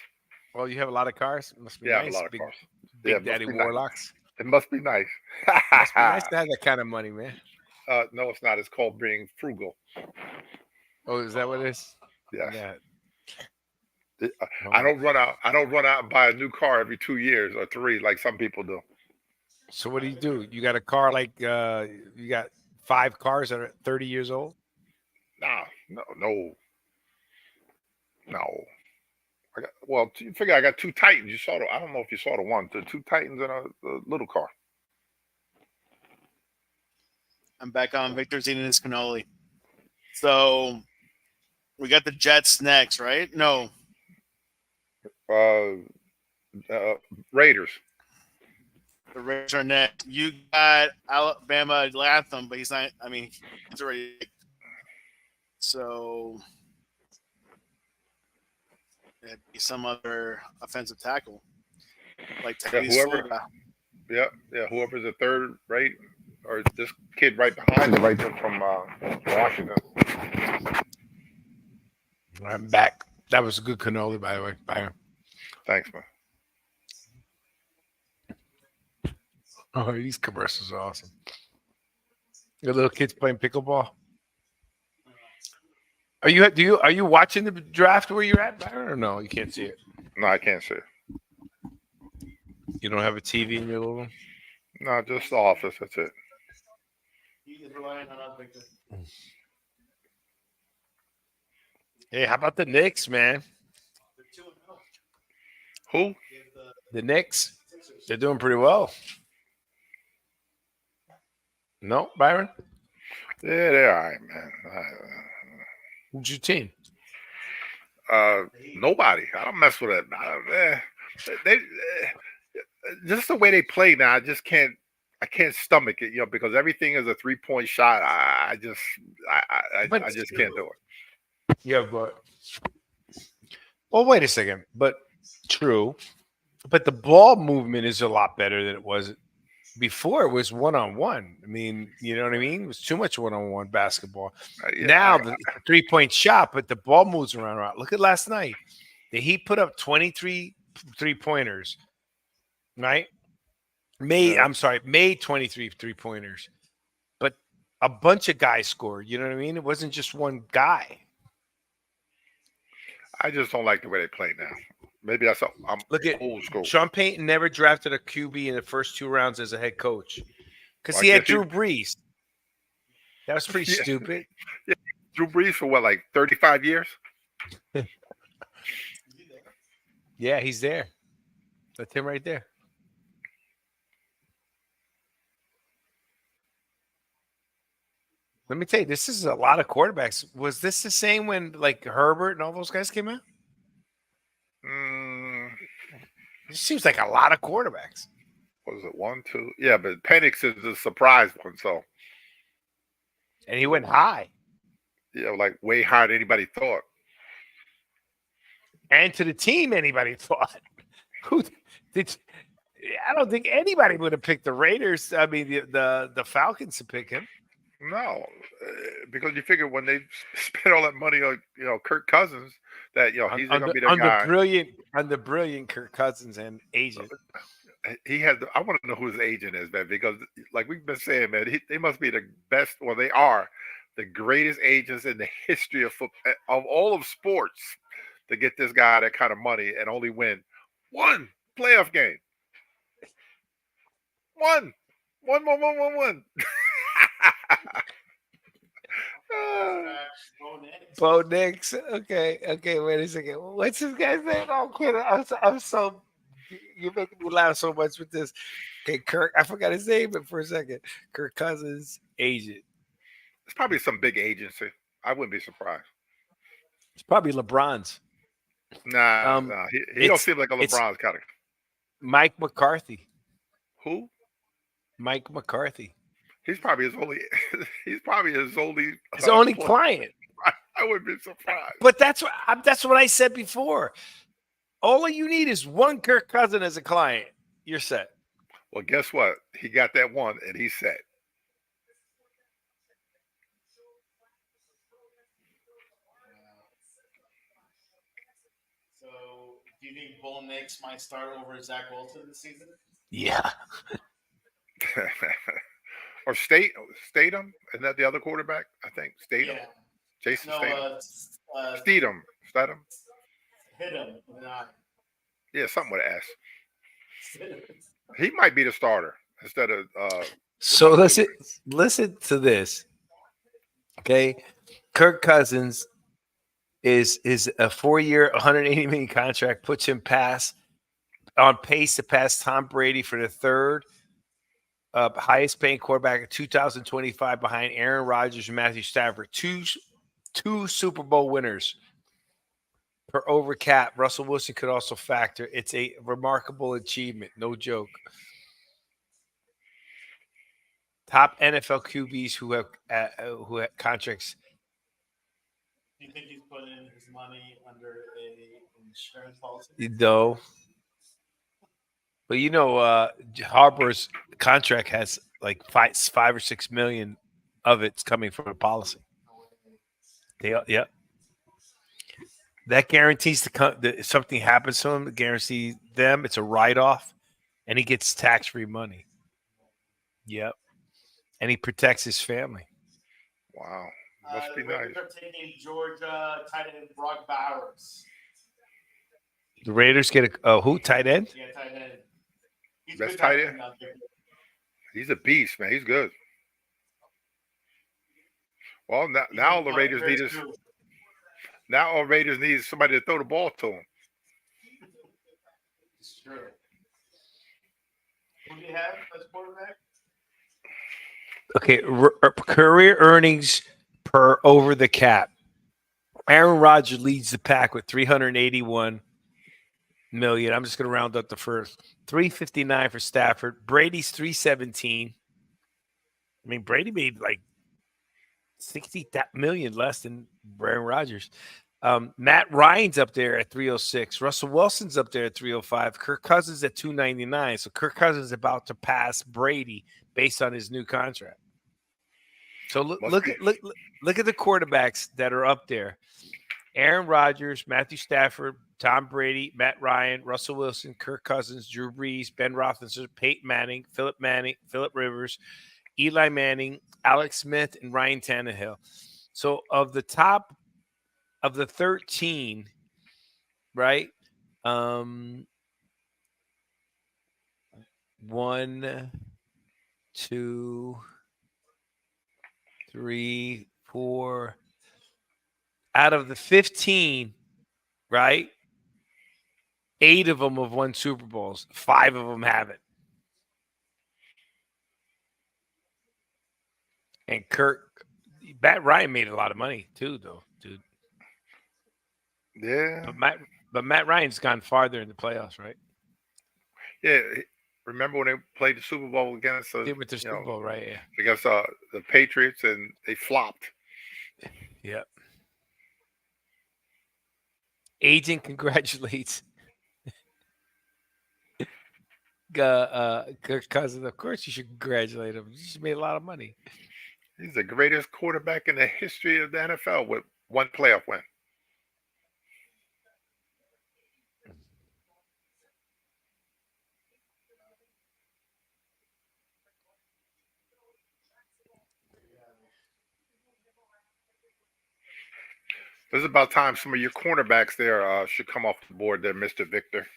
Well, you have a lot of cars. Must be I nice. have a lot of cars. Big Daddy Warlocks. Nice. It must be nice. Must be nice to have that kind of money, man. No, it's not. It's called being frugal. Oh, is that what it is? Yes. Yeah. I don't run out and buy a new car every 2 years or 3 like some people do. So what do? You got a car like you got 5 cars that are 30 years old? No. You figure I got 2 Titans. You saw I don't know if you saw the 2 Titans and a little car. I'm back on. Victor's eating his cannoli. So we got the Jets next, right? No. Raiders. The Raiders are next. You got Alabama Latham, but he's not. I mean, he's already. So it'd be some other offensive tackle, like whoever. Yeah. Whoever's the third, right? Or this kid right behind him, right there from Washington. I'm back. That was a good cannoli, by the way. Byron. Thanks, man. Oh, these commercials are awesome. Your little kids playing pickleball. Are you watching the draft where you're at, Byron, or no? You can't see it. No, I can't see it. You don't have a TV in your little room? No, just the office. That's it. Hey, how about the Knicks, man? Who? The Knicks. They're doing pretty well. No, Byron? Yeah, they're all right, man. Who's your team? Nobody. I don't mess with it. They just the way they play now. I can't stomach it, because everything is a 3-point shot. I just can't do it. Yeah, but wait a second. But true. But the ball movement is a lot better than it was before. It was one-on-one. I mean, you know what I mean? It was too much one-on-one basketball. Now the 3-point shot, but the ball moves around. Look at last night. The Heat put up 23 3-pointers, right? Made 23 3-pointers, but a bunch of guys scored. You know what I mean? It wasn't just one guy. I just don't like the way they play now. Maybe that's I'm Look at old school. Sean Payton never drafted a QB in the first 2 rounds as a head coach because Well, he I had guess he- Drew Brees. That was pretty Yeah. stupid. Drew Brees for what, like 35 years? Yeah, he's there. That's him right there. Let me tell you, this is a lot of quarterbacks. Was this the same when like Herbert and all those guys came out? It seems like a lot of quarterbacks. What was it, 1, 2? Yeah, but Penix is a surprise one, so And he went high. like way higher than anybody thought. And to the team, anybody thought. Who did? I don't think anybody would have picked the Raiders. I mean, the Falcons to pick him. No, because you figure when they spent all that money on Kirk Cousins, that he's going to be the guy. The brilliant Kirk Cousins and agent. He had. I want to know who his agent is, man, because like we've been saying, man, they must be the best. Well, they are the greatest agents in the history of football, of all of sports, to get this guy that kind of money and only win one playoff game. One. Bo Nix. Okay. Wait a second. What's this guy's name? Oh, kid, I'm so. You're making me laugh so much with this. Okay, Kirk. I forgot his name, but for a second, Kirk Cousins agent. It's probably some big agency. I wouldn't be surprised. It's probably LeBron's. Nah. He don't seem like a LeBron's kind of. Mike McCarthy. Who? Mike McCarthy. He's probably his only. He's probably his only. His only client. I wouldn't be surprised. But that's what I said before. All you need is one Kirk Cousins as a client. You're set. Well, guess what? He got that one, and he's set. So, do you think Bo Nix might start over Zach Wilson this season? Yeah. Or Statham? Isn't that the other quarterback? I think Statham. Yeah. Jason Statham. Statham. Statham. Hit him with an eye. Yeah, something with an S. He might be the starter instead of. So listen to this. Okay, Kirk Cousins is a 4-year, $180 million contract, puts him on pace to pass Tom Brady for the third highest paying quarterback in 2025 behind Aaron Rodgers and Matthew Stafford. Two Super Bowl winners per over cap. Russell Wilson could also factor. It's a remarkable achievement. No joke. Top NFL QBs who have contracts. Do you think he's putting his money under an insurance policy? No. But Harbaugh's contract has like $5 or $6 million of it's coming from a policy. Yeah. That guarantees if something happens to him, it guarantees them it's a write-off, and he gets tax-free money. Yep. And he protects his family. Wow. Must be the nice. Raiders are taking Georgia tight end Brock Bowers. The Raiders get who? Tight end? Yeah, tight end. Best tight end? He's a beast, man. He's good. Well, now the Raiders need is. Now all Raiders need somebody to throw the ball to them. It's true. Who do you have as quarterback? Okay, career earnings per over the cap. Aaron Rodgers leads the pack with $381 million. I'm just going to round up the first. $359 for Stafford. Brady's $317. I mean, Brady made like $60 million less than Aaron Rodgers. Matt Ryan's up there at 306. Russell Wilson's up there at 305. Kirk Cousins at 299. So Kirk Cousins is about to pass Brady based on his new contract. So look at the quarterbacks that are up there. Aaron Rodgers, Matthew Stafford, Tom Brady, Matt Ryan, Russell Wilson, Kirk Cousins, Drew Brees, Ben Roethlisberger, Peyton Manning, Phillip Rivers, Eli Manning, Alex Smith, and Ryan Tannehill. So of the top of the 13, right, 1, 2, 3, 4. Out of the 15, right? 8 of them have won Super Bowls. 5 of them haven't. And Matt Ryan made a lot of money too, though, dude. Yeah. But Matt Ryan's gone farther in the playoffs, right? Yeah. Remember when they played the Super Bowl against They went to Super Bowl, right? Yeah. against the Patriots, and they flopped. Yep. Agent congratulates Kirk Cousins. Of course, you should congratulate him. He just made a lot of money. He's the greatest quarterback in the history of the NFL with 1 playoff win. This is about time some of your cornerbacks there should come off the board there, Mr. Victor.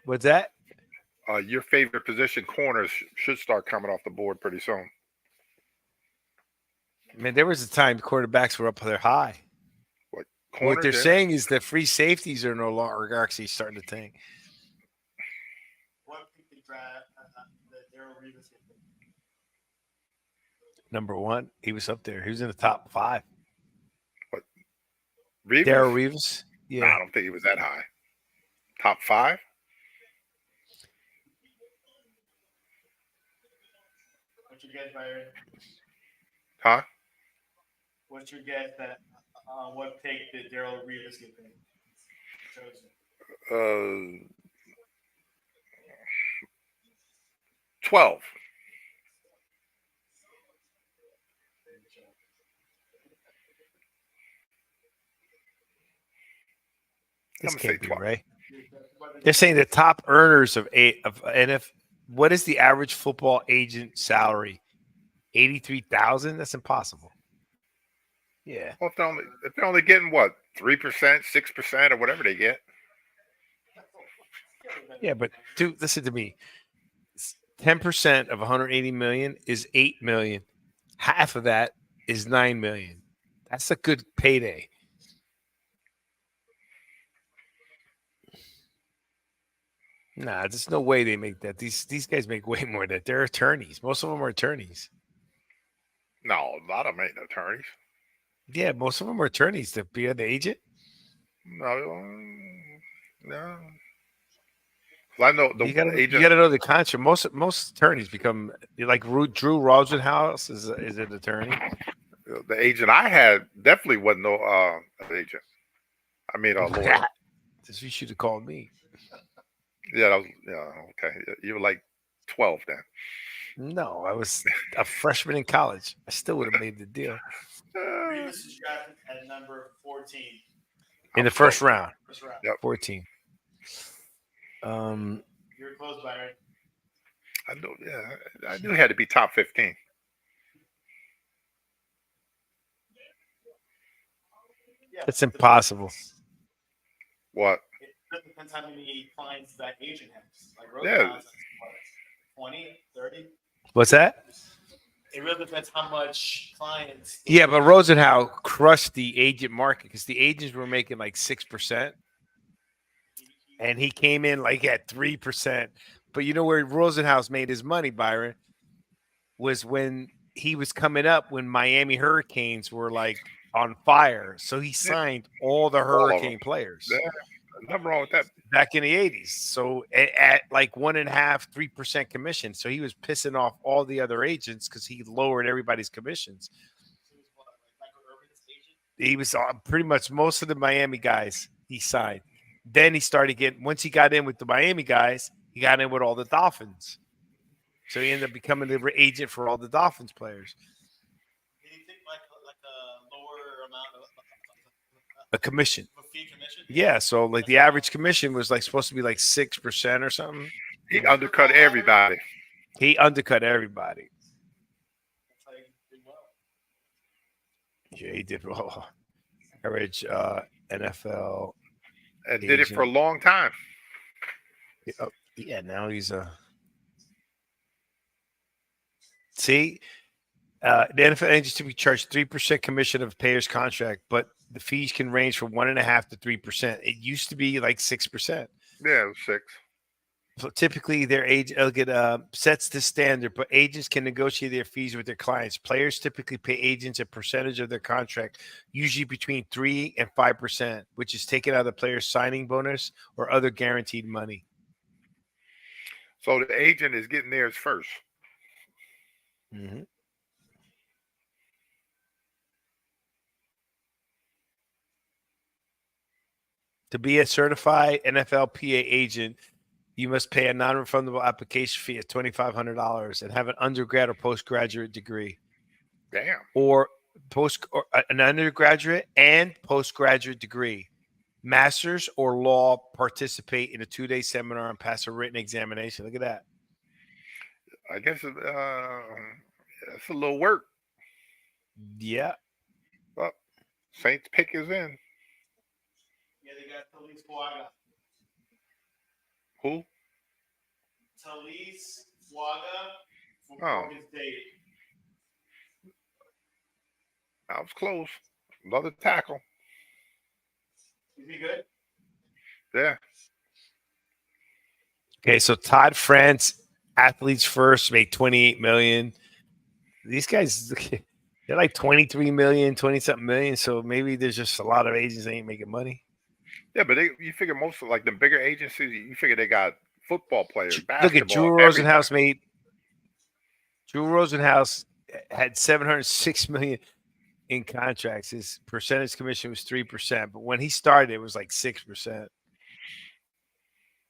What's that? Your favorite position corners should start coming off the board pretty soon. Man, there was a time quarterbacks were up there high. What they're saying is that free safeties are no longer actually starting to tank. What pick they draft? Daryl Reeves. Number 1, he was up there. He was in the top 5. What? Reeves? Daryl Reeves? Yeah. No, I don't think he was that high. Top 5? What's your guess, Byron? Huh? What's your guess that what pick did Daryl Reeves get chosen? 12. This I'm gonna can't say be 12. right. They're saying the top earners of NF. What is the average football agent salary? 83,000. That's impossible. Yeah. Well, if they're only getting what, 3%, 6%, or whatever they get. Yeah, but dude, listen to me. 10% of 180 million is 8 million. Half of that is 9 million. That's a good payday. Nah, there's no way they make that. These guys make way more than that. They're attorneys. Most of them are attorneys. No, a lot of them ain't attorneys. Yeah, most of them are attorneys to be an agent. No. I know the You agent. gotta know the contract. Most attorneys become like Drew Rosenhaus is an attorney. The agent I had definitely wasn't no agent. I mean, a lawyer. You should have called me. Yeah, okay. You were like 12 then. No, I was a freshman in college. I still would have made the deal. Reeves is drafted at number 14. In the first round. First round. Yep. 14. You're close, Byron. I knew it had to be top 15. Yeah, That's impossible. What? It depends how many clients that agent has. Like Yeah. Rosenhaus has 20, 30. What's that? It really depends how much clients. Yeah, but Rosenhaus crushed the agent market because the agents were making like 6%. And he came in like at 3%. But you know where Rosenhaus made his money, Byron, was when he was coming up when Miami Hurricanes were like on fire. So he signed all the Hurricane players. Yeah, nothing wrong with that. Back in the 80s. So at like 1.5%, 3% commission. So he was pissing off all the other agents because he lowered everybody's commissions. He was pretty much most of the Miami guys he signed. Then he started getting, once he got in with the Miami guys, he got in with all the Dolphins. So he ended up becoming the agent for all the Dolphins players. Did he take like a lower amount of A commission. a fee commission? Yeah. So like the average commission was like supposed to be like 6% or something. He undercut everybody. He undercut everybody. That's how he did well. Yeah, he did well. Average NFL and did it for a long time. Yeah, now he's a. See, the NFL agents to be charged 3% commission of a player's contract, but the fees can range from 1.5% to 3%. It used to be like 6%. Yeah, it was 6. So typically, their agent sets the standard, but agents can negotiate their fees with their clients. Players typically pay agents a percentage of their contract, usually between 3% and 5%, which is taken out of the player's signing bonus or other guaranteed money. So the agent is getting theirs first. Mm-hmm. To be a certified NFLPA agent, you must pay a non-refundable application fee of $2,500 and have an undergrad or postgraduate degree. Damn. Or an undergraduate and postgraduate degree. Masters or law, participate in a 2-day seminar and pass a written examination. Look at that. I guess it's a little work. Yeah. Well, Saints pick is in. Yeah, they got Talise Fuaga. Who? Talise Fuaga from Oregon State. That was close. Another tackle. Is he good? Yeah. Okay, so Todd France, athletes first, made $28 million. These guys, they're like 23 million, 20-something million. So maybe there's just a lot of agents that ain't making money. Yeah, but you figure most of like the bigger agencies, you figure they got football players, basketball. Look at Drew Rosenhaus Drew Rosenhaus had $706 million in contracts. His percentage commission was 3%, but when he started, it was like 6%.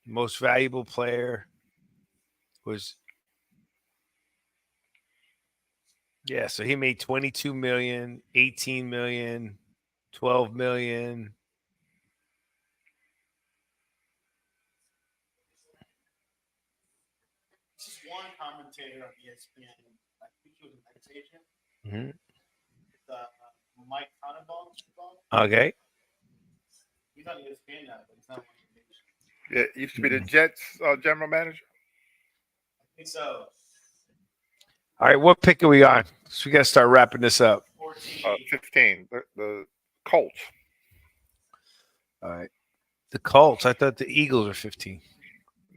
Most valuable player was so he made 22 million, 18 million, 12 million. This is one commentator on ESPN. I think he was an ex-agent. Mm-hmm. Mike Tannenbaum. Okay. He's on ESPN now, but he's not on ESPN. Yeah, used to be the Jets general manager. I think so. All right, what pick are we on? So we got to start wrapping this up. 15. The Colts. All right. The Colts. I thought the Eagles were 15.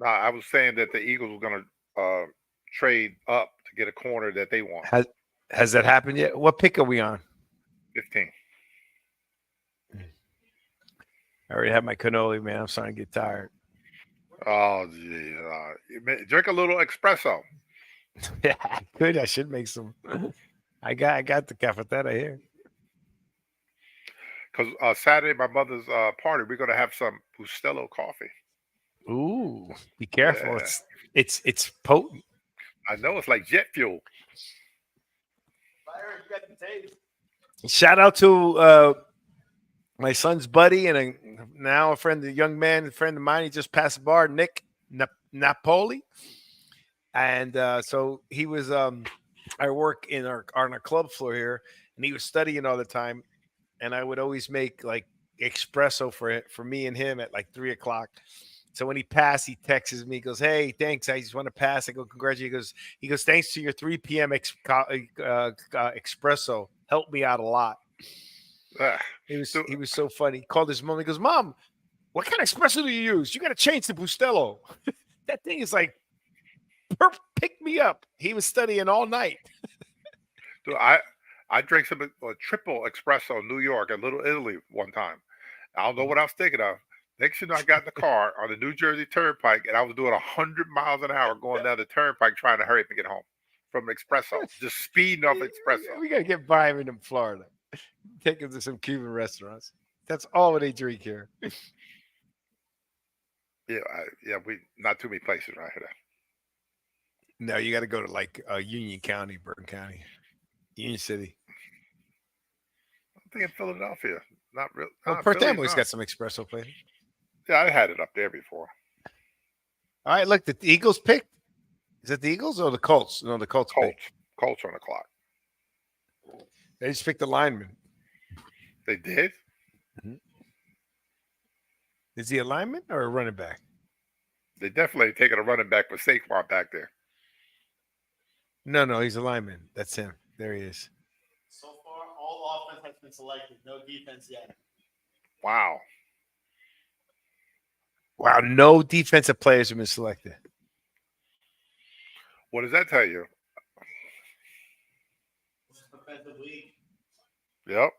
No, I was saying that the Eagles were going to trade up to get a corner that they want. Has that happened yet? What pick are we on? 15. I already have my cannoli, man. I'm starting to get tired. Oh, gee. Drink a little espresso. Yeah, I could. I should make some. I got the cafetera here. Because Saturday, my mother's party, we're going to have some Bustelo coffee. Ooh, be careful. Yeah. It's potent. I know, it's like jet fuel. Byron, you got the taste. Shout out to my son's buddy and now a friend, a young man, a friend of mine. He just passed the bar, Nick Napoli. And so he was I work on our club floor here, and he was studying all the time. And I would always make like espresso for me and him at like 3:00. So when he passed, he texts me. He goes, "Hey, thanks. I just want to pass." I go, "Congratulations." He goes, "Thanks to your 3 p.m. espresso, helped me out a lot." He was so funny. He called his mom. He goes, "Mom, what kind of espresso do you use? You got to change the Bustelo." That thing is like, pick me up. He was studying all night. Dude, I drank some triple espresso in New York at Little Italy one time. I don't know what I was thinking of. Next thing I got in the car on the New Jersey Turnpike, and I was doing 100 miles an hour going down the Turnpike trying to hurry up and get home from espresso. Just speeding off espresso. We got to get Byron in Florida. Take him to some Cuban restaurants. That's all they drink here. Yeah, we not too many places right here. No, you got to go to like Union County, Bergen County, Union City. I'm thinking Philadelphia. Not real. Oh, Perth Amboy's got some espresso places. Yeah, I had it up there before. All right, look, the Eagles picked. Is it the Eagles or the Colts? No, the Colts. Colts on the clock. They just picked the lineman. They did? Mm-hmm. Is he a lineman or a running back? They definitely taking a running back with Saquon back there. No, he's a lineman. That's him. There he is. So far, all offense has been selected. No defense yet. Wow. Wow, no defensive players have been selected. What does that tell you? Offensive league. Yep.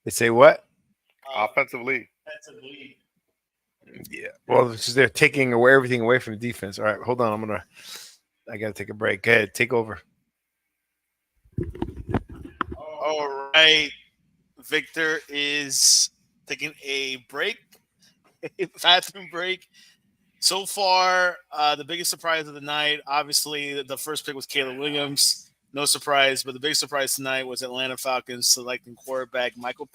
They say what? Offensive league. Offensive league. Yeah. Well, because they're taking everything away from the defense. All right, hold on. I got to take a break. Go ahead, take over. All right. Victor is taking a break, a bathroom break. So far, the biggest surprise of the night, obviously, the first pick was Caleb Williams. No surprise, but the biggest surprise tonight was Atlanta Falcons selecting quarterback Michael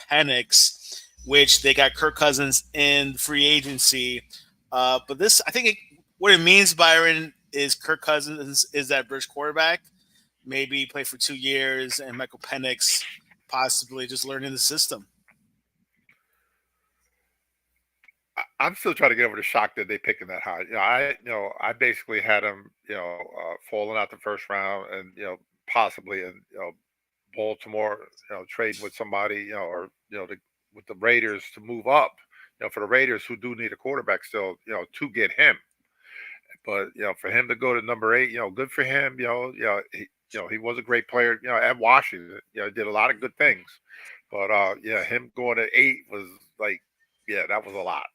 Penix, which they got Kirk Cousins in free agency. But this, I think, what it means, Byron, is Kirk Cousins is that bridge quarterback. Maybe play for 2 years, and Michael Penix possibly just learning the system. I'm still trying to get over the shock that they picking that high. I basically had him, falling out the first round, and possibly in Baltimore, trading with somebody, or with the Raiders to move up. For the Raiders who do need a quarterback still, to get him. But for him to go to number 8, good for him. He was a great player, at Washington. Did a lot of good things. But him going to 8 was like, that was a lot.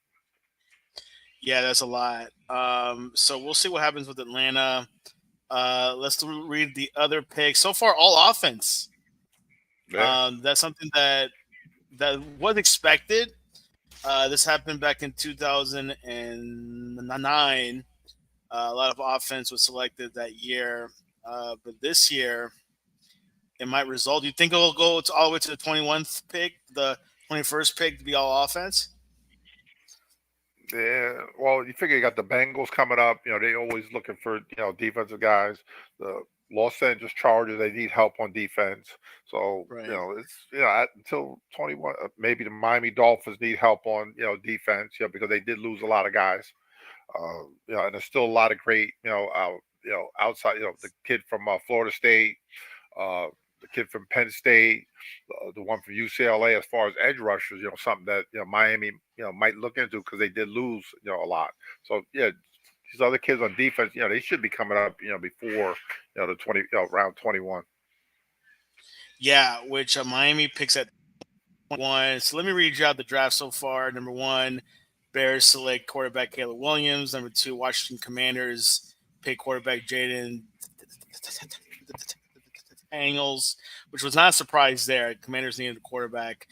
Yeah, that's a lot. So we'll see what happens with Atlanta. Let's read the other picks. So far, all offense. Yeah. That's something that was expected. This happened back in 2009. A lot of offense was selected that year. But this year, it might result. Do you think it'll go all the way to the 21st pick, the 21st pick to be all offense? Yeah, well, you figure you got the Bengals coming up. They always looking for defensive guys. The Los Angeles Chargers, they need help on defense. So Right. it's until 21. Maybe the Miami Dolphins need help on defense. Because they did lose a lot of guys. And there's still a lot of great outside. The kid from Florida State. The kid from Penn State, the one from UCLA, as far as edge rushers, something that Miami might look into, because they did lose a lot. So these other kids on defense, they should be coming up before the 20 round 21. Yeah, which Miami picks at 1. So let me read you out the draft so far. Number 1, Bears select quarterback Caleb Williams. Number 2, Washington Commanders pick quarterback Jaden Angles, which was not a surprise there. Commanders needed a quarterback.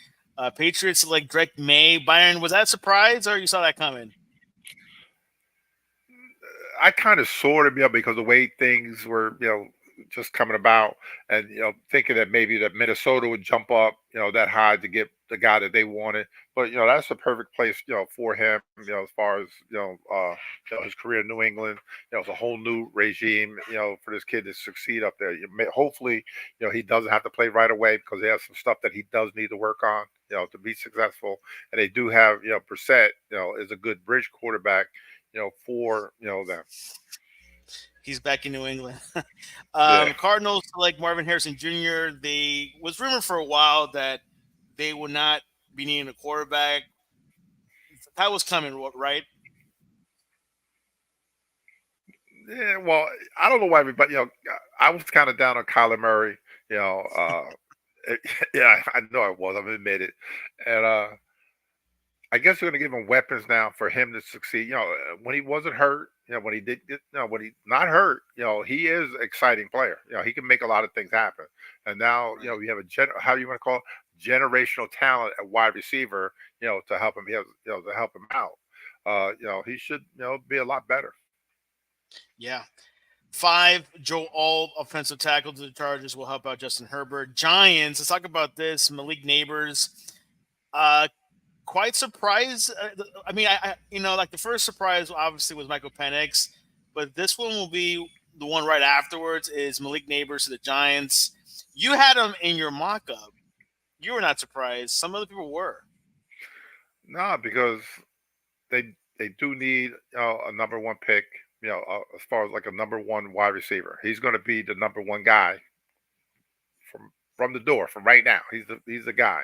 Patriots select Drake May. Byron, was that a surprise, or you saw that coming? I kind of sort of, because the way things were, just coming about, and thinking that maybe that Minnesota would jump up, that high to get the guy that they wanted. But that's the perfect place, for him, as far as his career in New England. It's a whole new regime, for this kid to succeed up there. Hopefully, he doesn't have to play right away, because he has some stuff that he does need to work on, to be successful. And they do have, Brissett, is a good bridge quarterback, for them. He's back in New England. Yeah. Cardinals select Marvin Harrison Jr. They was rumored for a while that they would not be needing a quarterback. That was coming, right? Yeah, well, I don't know why everybody, I was kind of down on Kyler Murray, yeah, I know I was, I've admitted it. And I guess we're going to give him weapons now for him to succeed. When he wasn't hurt, when he did get, when he's not hurt, he is an exciting player. He can make a lot of things happen. And now, we have how do you want to call it? Generational talent at wide receiver, to help him, to help him out. He should, be a lot better. Yeah. 5, Joe Alt, offensive tackle to the Chargers, will help out Justin Herbert. Giants, let's talk about this. Malik Neighbors, quite surprised. I mean, I like the first surprise obviously was Michael Penix, but this one will be the one right afterwards is Malik Neighbors to the Giants. You had him in your mock-up. You were not surprised. Some other people were. No, because they do need a number one pick. As far as like a number one wide receiver, he's going to be the number one guy from the door from right now. He's the guy.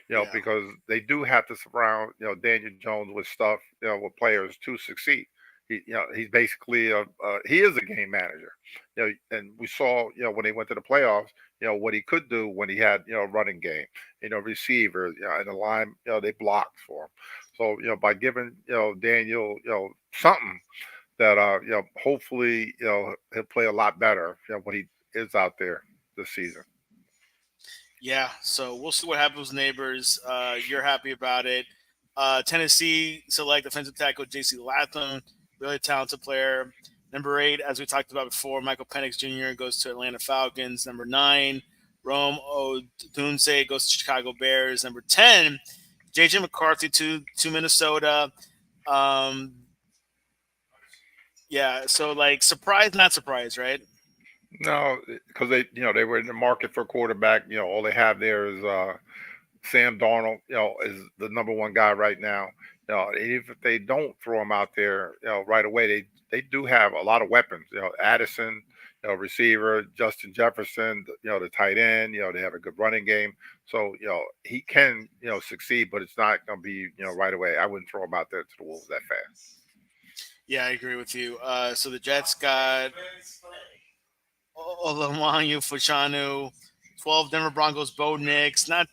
Yeah. Because they do have to surround Daniel Jones with stuff, with players to succeed. He's basically he is a game manager. And we saw when he went to the playoffs, what he could do when he had running game, receivers, and the line, they blocked for him. So by giving Daniel something that hopefully he'll play a lot better when he is out there this season. Yeah, so we'll see what happens with Neighbors. You're happy about it. Tennessee select defensive tackle J.C. Latham, really talented player. Number 8, as we talked about before, Michael Penix Jr. goes to Atlanta Falcons. Number 9, Rome Odunze goes to Chicago Bears. Number 10, J.J. McCarthy to Minnesota. Yeah, so like surprise, not surprise, right? No, because they were in the market for a quarterback. All they have there is Sam Darnold. Is the number one guy right now. Even if they don't throw him out there, right away, they do have a lot of weapons. Addison, receiver, Justin Jefferson, the tight end. They have a good running game. So he can succeed, but it's not going to be right away. I wouldn't throw him out there to the Wolves that fast. Yeah, I agree with you. So the Jets got Olawanyu Fashanu, 12 Denver Broncos, Bo Nix. They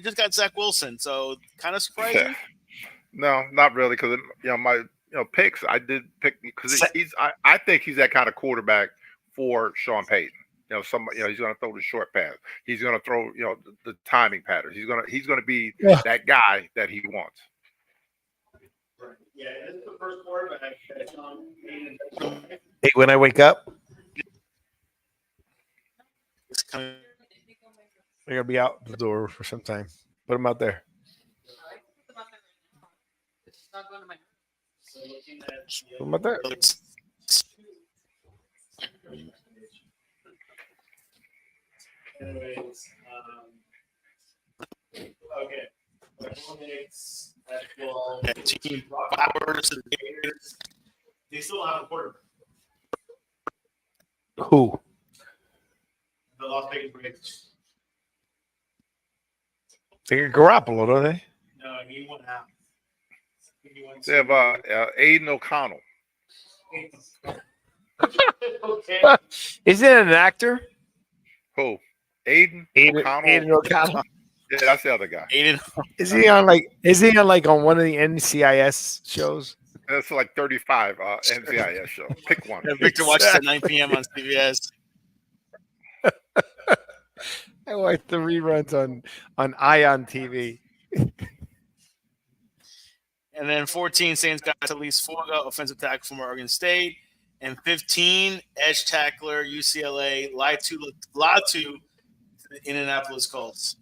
just got Zach Wilson, so kind of surprising. No, not really, because my picks I did pick because I think he's that kind of quarterback for Sean Payton. He's going to throw the short pass. He's going to throw the timing patterns. He's going to be that guy that he wants. Right. Yeah, this is the first quarterback that Sean Payton. Hey, when I wake up, they're gonna be out the door for some time. Put them out there. Put them out there. Anyways, okay. Team Flowers, they still have a quarterback. Who? The Las Vegas Raiders. They get Garoppolo, don't they? No, he went out. They have Aiden O'Connell. Okay. Isn't it an actor? Who? Aiden O'Connell. Aiden O'Connell. Yeah, that's the other guy. Aiden. Is he on on one of the NCIS shows? That's like 35 NCIS show. Pick one. Victor watches at 9 p.m. on CBS. I watch the reruns on Ion TV. And then 14, Saints got at least 4 offensive tackle from Oregon State. And 15, edge tackler, UCLA, Latu to the Indianapolis Colts.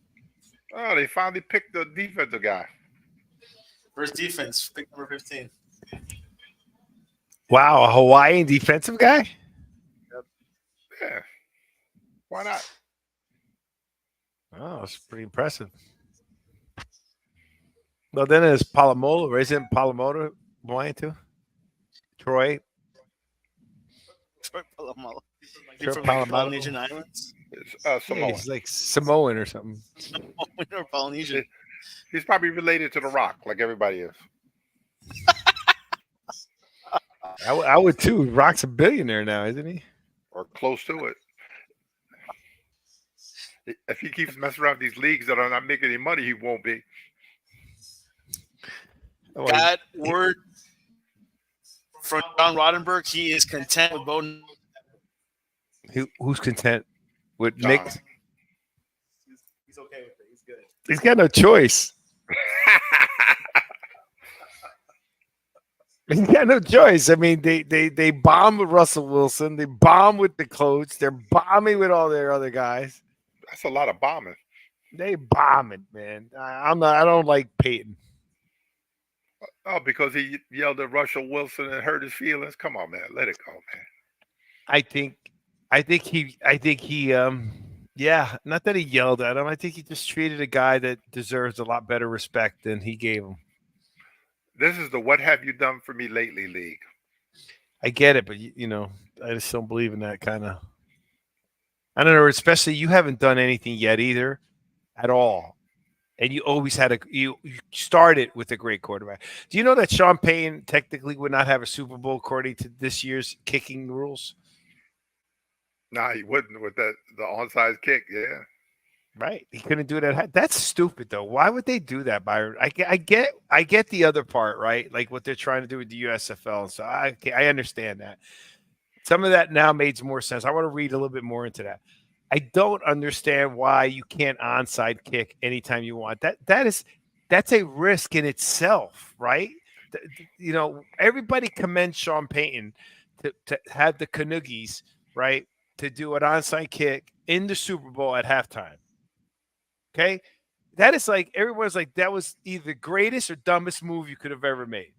Oh, they finally picked the defensive guy. First defense, pick number 15. Wow, a Hawaiian defensive guy? Yeah. Why not? Oh, it's pretty impressive. Well, then there's Palomola. Isn't Palomola Hawaiian too? Troy? Troy Polamalu. Troy From Polamalu. Polynesian Islands? It's Samoan. He's like Samoan or something. Samoan or Polynesian? He's probably related to The Rock, like everybody is. I would too. Rock's a billionaire now, isn't he? Or close to it. If he keeps messing around with these leagues that are not making any money, he won't be. That word from John Roddenberg, he is content with Bowden. Who's content with John. Nick? He's okay with it. He's good. He's got no choice. He's got no choice. I mean, they bomb with Russell Wilson. They bomb with the coach. They're bombing with all their other guys. That's a lot of bombing. They bombing, man. I don't like Peyton. Oh, because he yelled at Russell Wilson and hurt his feelings. Come on, man. Let it go, man. I think he Yeah, not that he yelled at him. I think he just treated a guy that deserves a lot better respect than he gave him. This is the "What have you done for me lately" league. I get it, but I just don't believe in that kind of. I don't know, especially you haven't done anything yet either, at all, and you always had you started with a great quarterback. Do you know that Sean Payton technically would not have a Super Bowl according to this year's kicking rules? Nah, he wouldn't with the onside kick. Yeah, Right, he couldn't do that. That's stupid, though. Why would they do that, Byron? I get the other part, right? Like what they're trying to do with the USFL. So I understand that. Some of that now makes more sense. I want to read a little bit more into that. I don't understand why you can't onside kick anytime you want. That's a risk in itself, right? Everybody commends Sean Payton to have the Canuckies, right, to do an onside kick in the Super Bowl at halftime. Okay. That is like everyone's like that was either the greatest or dumbest move you could have ever made.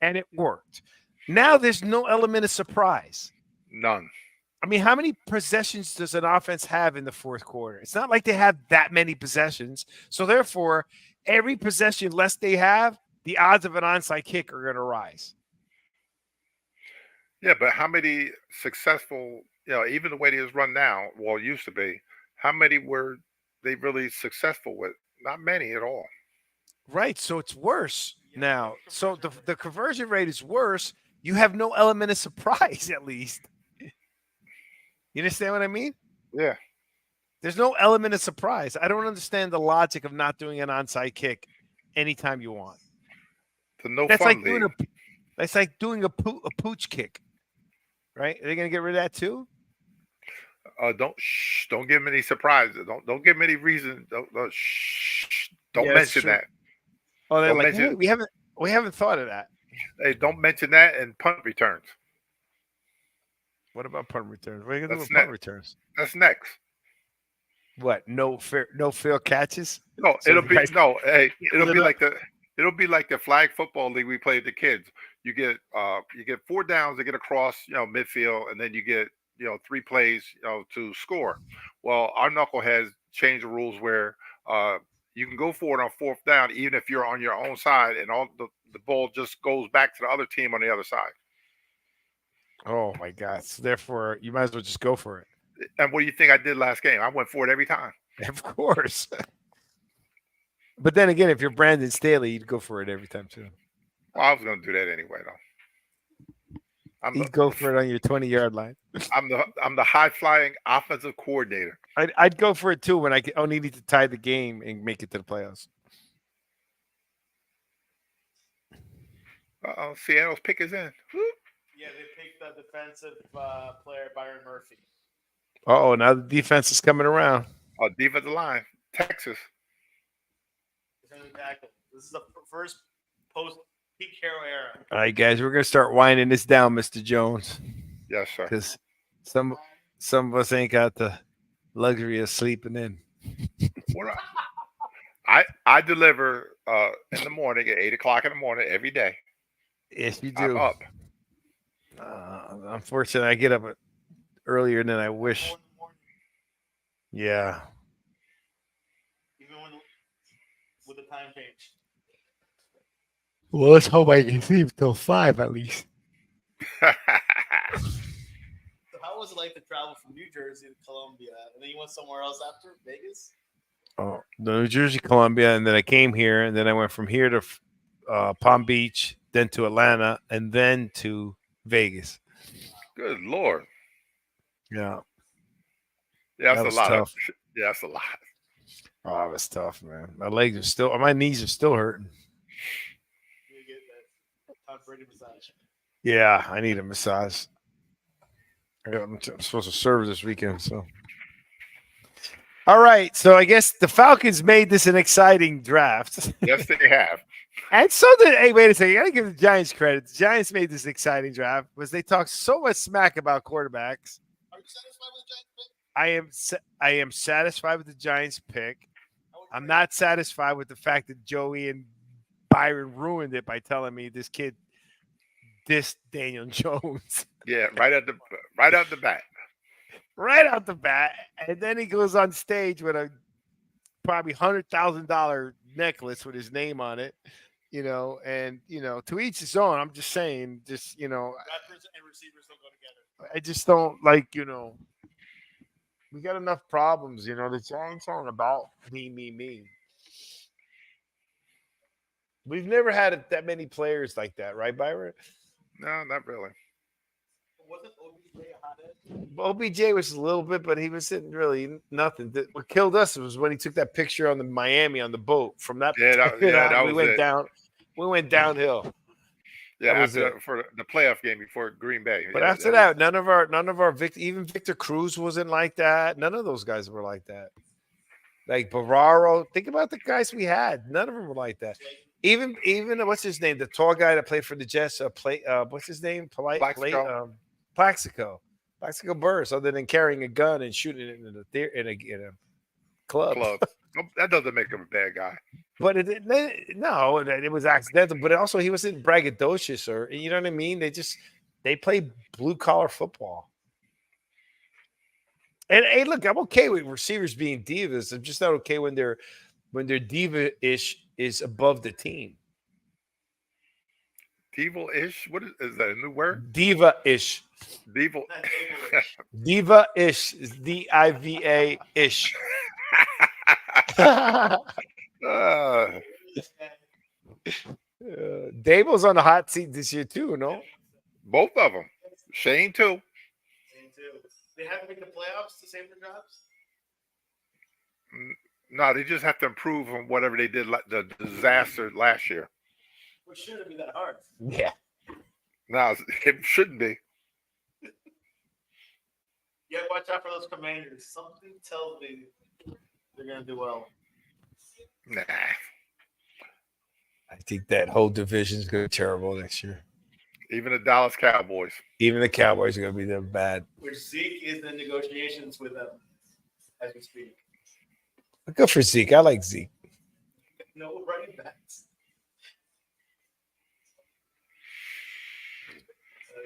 And it worked. Now there's no element of surprise. none. I mean, how many possessions does an offense have in the fourth quarter? It's not like they have that many possessions. So therefore, every possession less they have, the odds of an onside kick are going to rise. Yeah, but how many successful? Even the way it is run now, well, it used to be. How many were they really successful with? Not many at all. Right. So it's worse now. So the conversion rate is worse. You have no element of surprise, at least. You understand what I mean? Yeah, There's no element of surprise. I don't understand the logic of not doing an onside kick anytime you want. the no That's fun like league. doing a pooch kick, right? Are they going to get rid of that too? Don't give them any surprises. Don't give them any reason. Don't Yeah, that's mention true. that. Oh, they're Don't like, mention. hey, we haven't thought of that. Hey, don't mention that and punt returns. What about punt returns? What are you going to do That's with punt next. returns? That's next. What? No fair catches? No, So it'll the be guys no. Hey, get it'll lit be up? like the flag football league we played the kids. You get 4 downs to get across midfield, and then you get 3 plays to score. Well, our knuckleheads changed the rules where you can go for it on 4th down even if you're on your own side, and all the ball just goes back to the other team on the other side. Oh my God! So therefore, you might as well just go for it. And what do you think I did last game? I went for it every time. Of course. But then again, if you're Brandon Staley, you'd go for it every time too. Well, I was going to do that anyway, though. You'd go for it on your 20-yard line. I'm the high flying offensive coordinator. I'd go for it too when I only need to tie the game and make it to the playoffs. Seattle's pick is in. Yeah, they picked the defensive player Byron Murphy. Oh, now the defense is coming around. Defensive line, Texas. Defensive tackle. This is the first post Pete Carroll era. All right, guys, we're gonna start winding this down, Mr. Jones, Yes, sir. because some of us ain't got the luxury of sleeping in. What I deliver in the morning at 8:00 in the morning every day. Yes, you I'm do. up. Unfortunately, I get up earlier than I wish. Yeah. Even with the time change. Well, let's hope I can sleep till 5 at least. So how was it like to travel from New Jersey to Columbia, and then you went somewhere else after Vegas? Oh, New Jersey, Columbia, and then I came here, and then I went from here to Palm Beach, then to Atlanta, and then to Vegas. Good Lord. Yeah. Yeah, That that's was a lot. tough. Yeah, that's a lot. Oh, it was tough, man. My knees are still hurting. You get that Tom Brady massage. Yeah, I need a massage. I'm supposed to serve this weekend, so. All right, so I guess the Falcons made this an exciting draft. Yes, they have. And so did, hey, wait a second. I gotta give the Giants credit. The Giants made this exciting draft because they talked so much smack about quarterbacks. Are you satisfied with the Giants pick? I am satisfied with the Giants pick. I'm not satisfied with the fact that Joey and Byron ruined it by telling me this kid dissed Daniel Jones. Yeah, right out the bat. Right out the bat. And then he goes on stage with a probably $100,000 necklace with his name on it, and to each his own. I'm just saying, Rappers and receivers don't go together. I just don't like, we got enough problems, the Giants aren't about me. We've never had that many players like that, right, Byron? No, not really. Wasn't OBJ a hothead? OBJ was a little bit, but he wasn't really nothing. What killed us was when he took that picture on the Miami on the boat. From that, That we was went it. down. We went downhill. Yeah, was for the playoff game before Green Bay. But after that, none of our even Victor Cruz wasn't like that. None of those guys were like that. Like Barraro, think about the guys we had. None of them were like that. Even what's his name? The tall guy that played for the Jets. What's his name? Plaxico Burress. Other than carrying a gun and shooting it in a club. That doesn't make him a bad guy. But it was accidental. But also he wasn't braggadocious, or you know what I mean. They play blue collar football. And hey, look, I'm okay with receivers being divas. I'm just not okay when they're diva-ish is above the team. Diva-ish? What is that? A new word? Diva-ish. Diva. Diva-ish is DIVA-ish. Dable's on the hot seat this year too, no? Both of them. Shane too. They have to make the playoffs to save their jobs? No, they just have to improve on whatever they did, like the disaster last year. Well, shouldn't be that hard. Yeah. No, it shouldn't be. Yeah, watch out for those Commanders. Something tells me they're going to do well. Nah. I think that whole division is going to be terrible next year. Even the Dallas Cowboys. Even the Cowboys are going to be them bad. Which Zeke is in negotiations with them as we speak. Good for Zeke. I like Zeke. No running backs.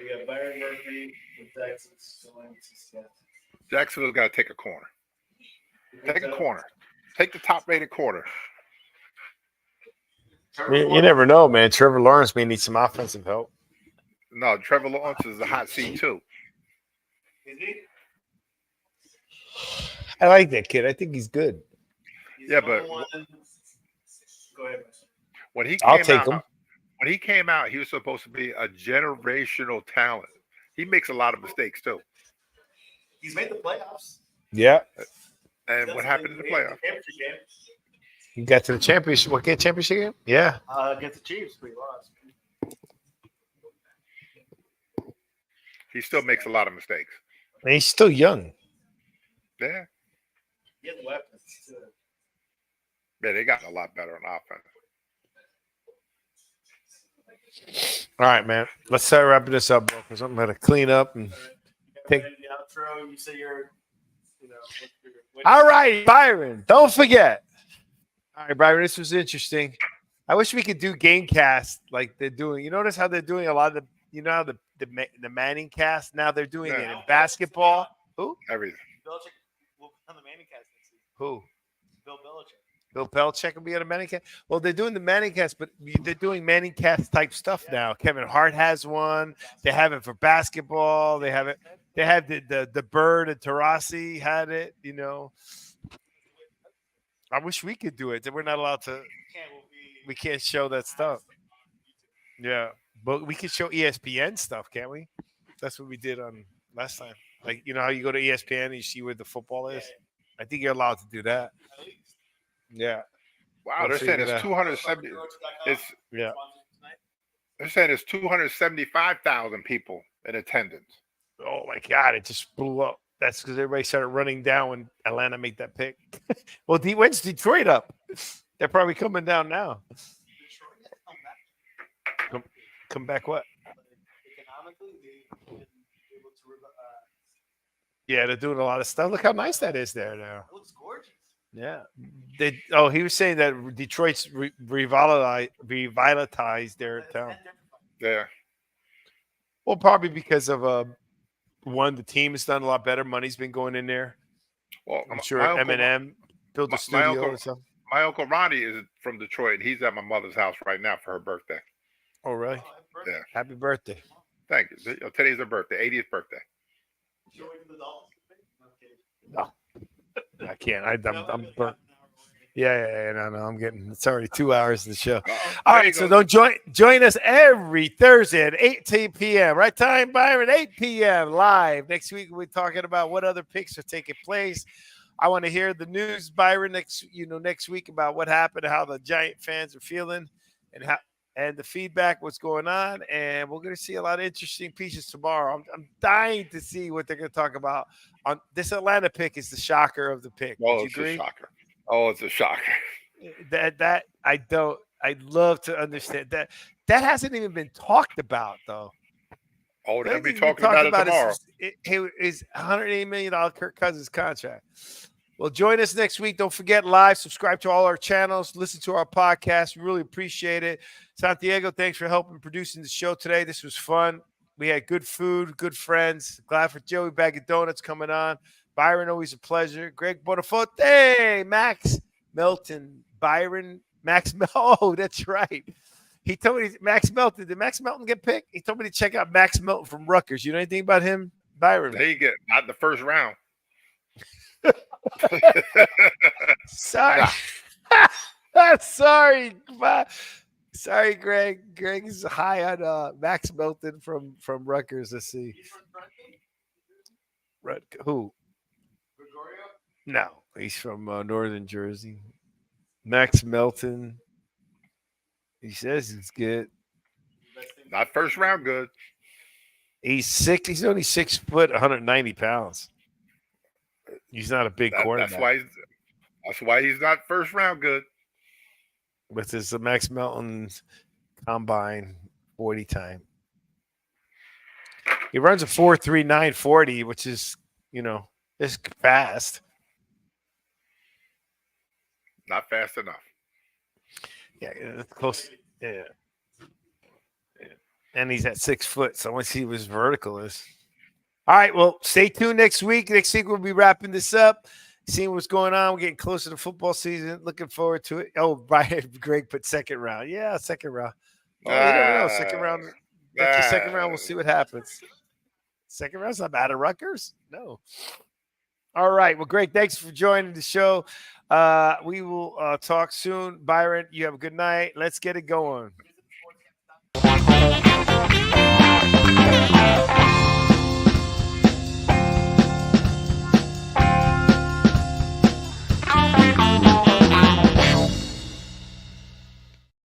You got Byron Murphy with Texas going to Seattle. Jacksonville's got to take a corner. Take a corner. Take the top-rated corner. You never know, man. Trevor Lawrence may need some offensive help. No, Trevor Lawrence is the hot seat too. Is he? I like that kid. I think he's good. He's Yeah, but go ahead. When he I'll came take out, him. when he came out, he was supposed to be a generational talent. He makes a lot of mistakes too. He's made the playoffs. Yeah. And what happened in the playoffs? He got to the championship. What game? Championship game? Yeah. Against the Chiefs, we lost. He still makes a lot of mistakes. And he's still young. Yeah. He has weapons too. Yeah, they got a lot better on offense. All right, man. Let's start wrapping this up, bro, because I'm going to clean up and take. The outro. You say you're, All right, Byron. Don't forget. All right, Byron. This was interesting. I wish we could do Gamecast like they're doing. You notice how they're doing a lot of how the Manning cast now they're doing it in basketball. Who? Everything. Belichick will be on the Manning cast next season. Who? Bill Belichick. Bill Belichick will be on the Manning cast. Well, they're doing the Manning cast, but they're doing Manning cast type stuff now. Kevin Hart has one. They have it for basketball. They have it. They have the Bird and Tarasi had it. I wish we could do it. We're not allowed to. We can't show that stuff. Yeah, but we can show ESPN stuff, can't we? That's what we did on last time. Like, how you go to ESPN and you see where the football is. I think you're allowed to do that. Yeah. Wow, they're saying it's 270. They're saying it's 275,000 people in attendance. Oh my God! It just blew up. That's because everybody started running down when Atlanta made that pick. Well, when's Detroit up? They're probably coming down now. Come back what? Economically, yeah, they're doing a lot of stuff. Look how nice that is there now. It looks gorgeous. Yeah. He was saying that Detroit's revitalized their town. Yeah. Well, probably because of one, the team has done a lot better. Money's been going in there. Well, I'm sure my uncle, Eminem built a my studio uncle, and stuff. my uncle Ronnie is from Detroit. He's at my mother's house right now for her birthday. Oh, really? Yeah. Happy birthday. Thank you. Today's her birthday, 80th birthday. No, I can't. I'm burnt. Yeah, no. It's already 2 hours of the show. All There you right, so go. don't join us every Thursday at 8 p.m. Right time, Byron, 8 p.m. live. Next week we'll be talking about what other picks are taking place. I want to hear the news, Byron, next week about what happened, how the Giant fans are feeling, and the feedback, what's going on. And we're going to see a lot of interesting pieces tomorrow. I'm dying to see what they're going to talk about. On this Atlanta pick is the shocker of the pick. Would you It's a agree? shocker. Oh, it's a shocker. I'd love to understand that. That hasn't even been talked about, though. Oh, The they'll only be thing talking about it tomorrow. is $180 million Kirk Cousins contract. Well, join us next week. Don't forget, live, subscribe to all our channels, listen to our podcast. We really appreciate it. Santiago, thanks for helping producing the show today. This was fun. We had good food, good friends. Glad for Joey Bag of Donuts coming on. Byron, always a pleasure. Greg Bonafote, Max Melton, Byron, Oh, that's right. He told me Max Melton. Did Max Melton get picked? He told me to check out Max Melton from Rutgers. You know anything about him, Byron? They get not the first round. Sorry. Sorry. Sorry, Greg. Greg is high on Max Melton from Rutgers. Let's see. Who? No, he's from Northern Jersey. Max Melton. He says he's good. Not first round good. He's sick. He's only 6 foot, 190 pounds. He's not a big quarterback. That's why he's not first round good. With his Max Melton combine 40 time. He runs a 4.39 40, which is, is fast. Not fast enough. Yeah, it's close. Yeah. And he's at 6 foot, so I want to see what his vertical is. All right, well, stay tuned next week. Next week we'll be wrapping this up, seeing what's going on. We're getting closer to football season. Looking forward to it. Oh, Brian, Greg put second round. Yeah, second round. Oh, you never know. Second round. After second round, we'll see what happens. Second round's not bad at Rutgers. No. All right. Well, Greg, thanks for joining the show. We will talk soon. Byron, you have a good night. Let's get it going.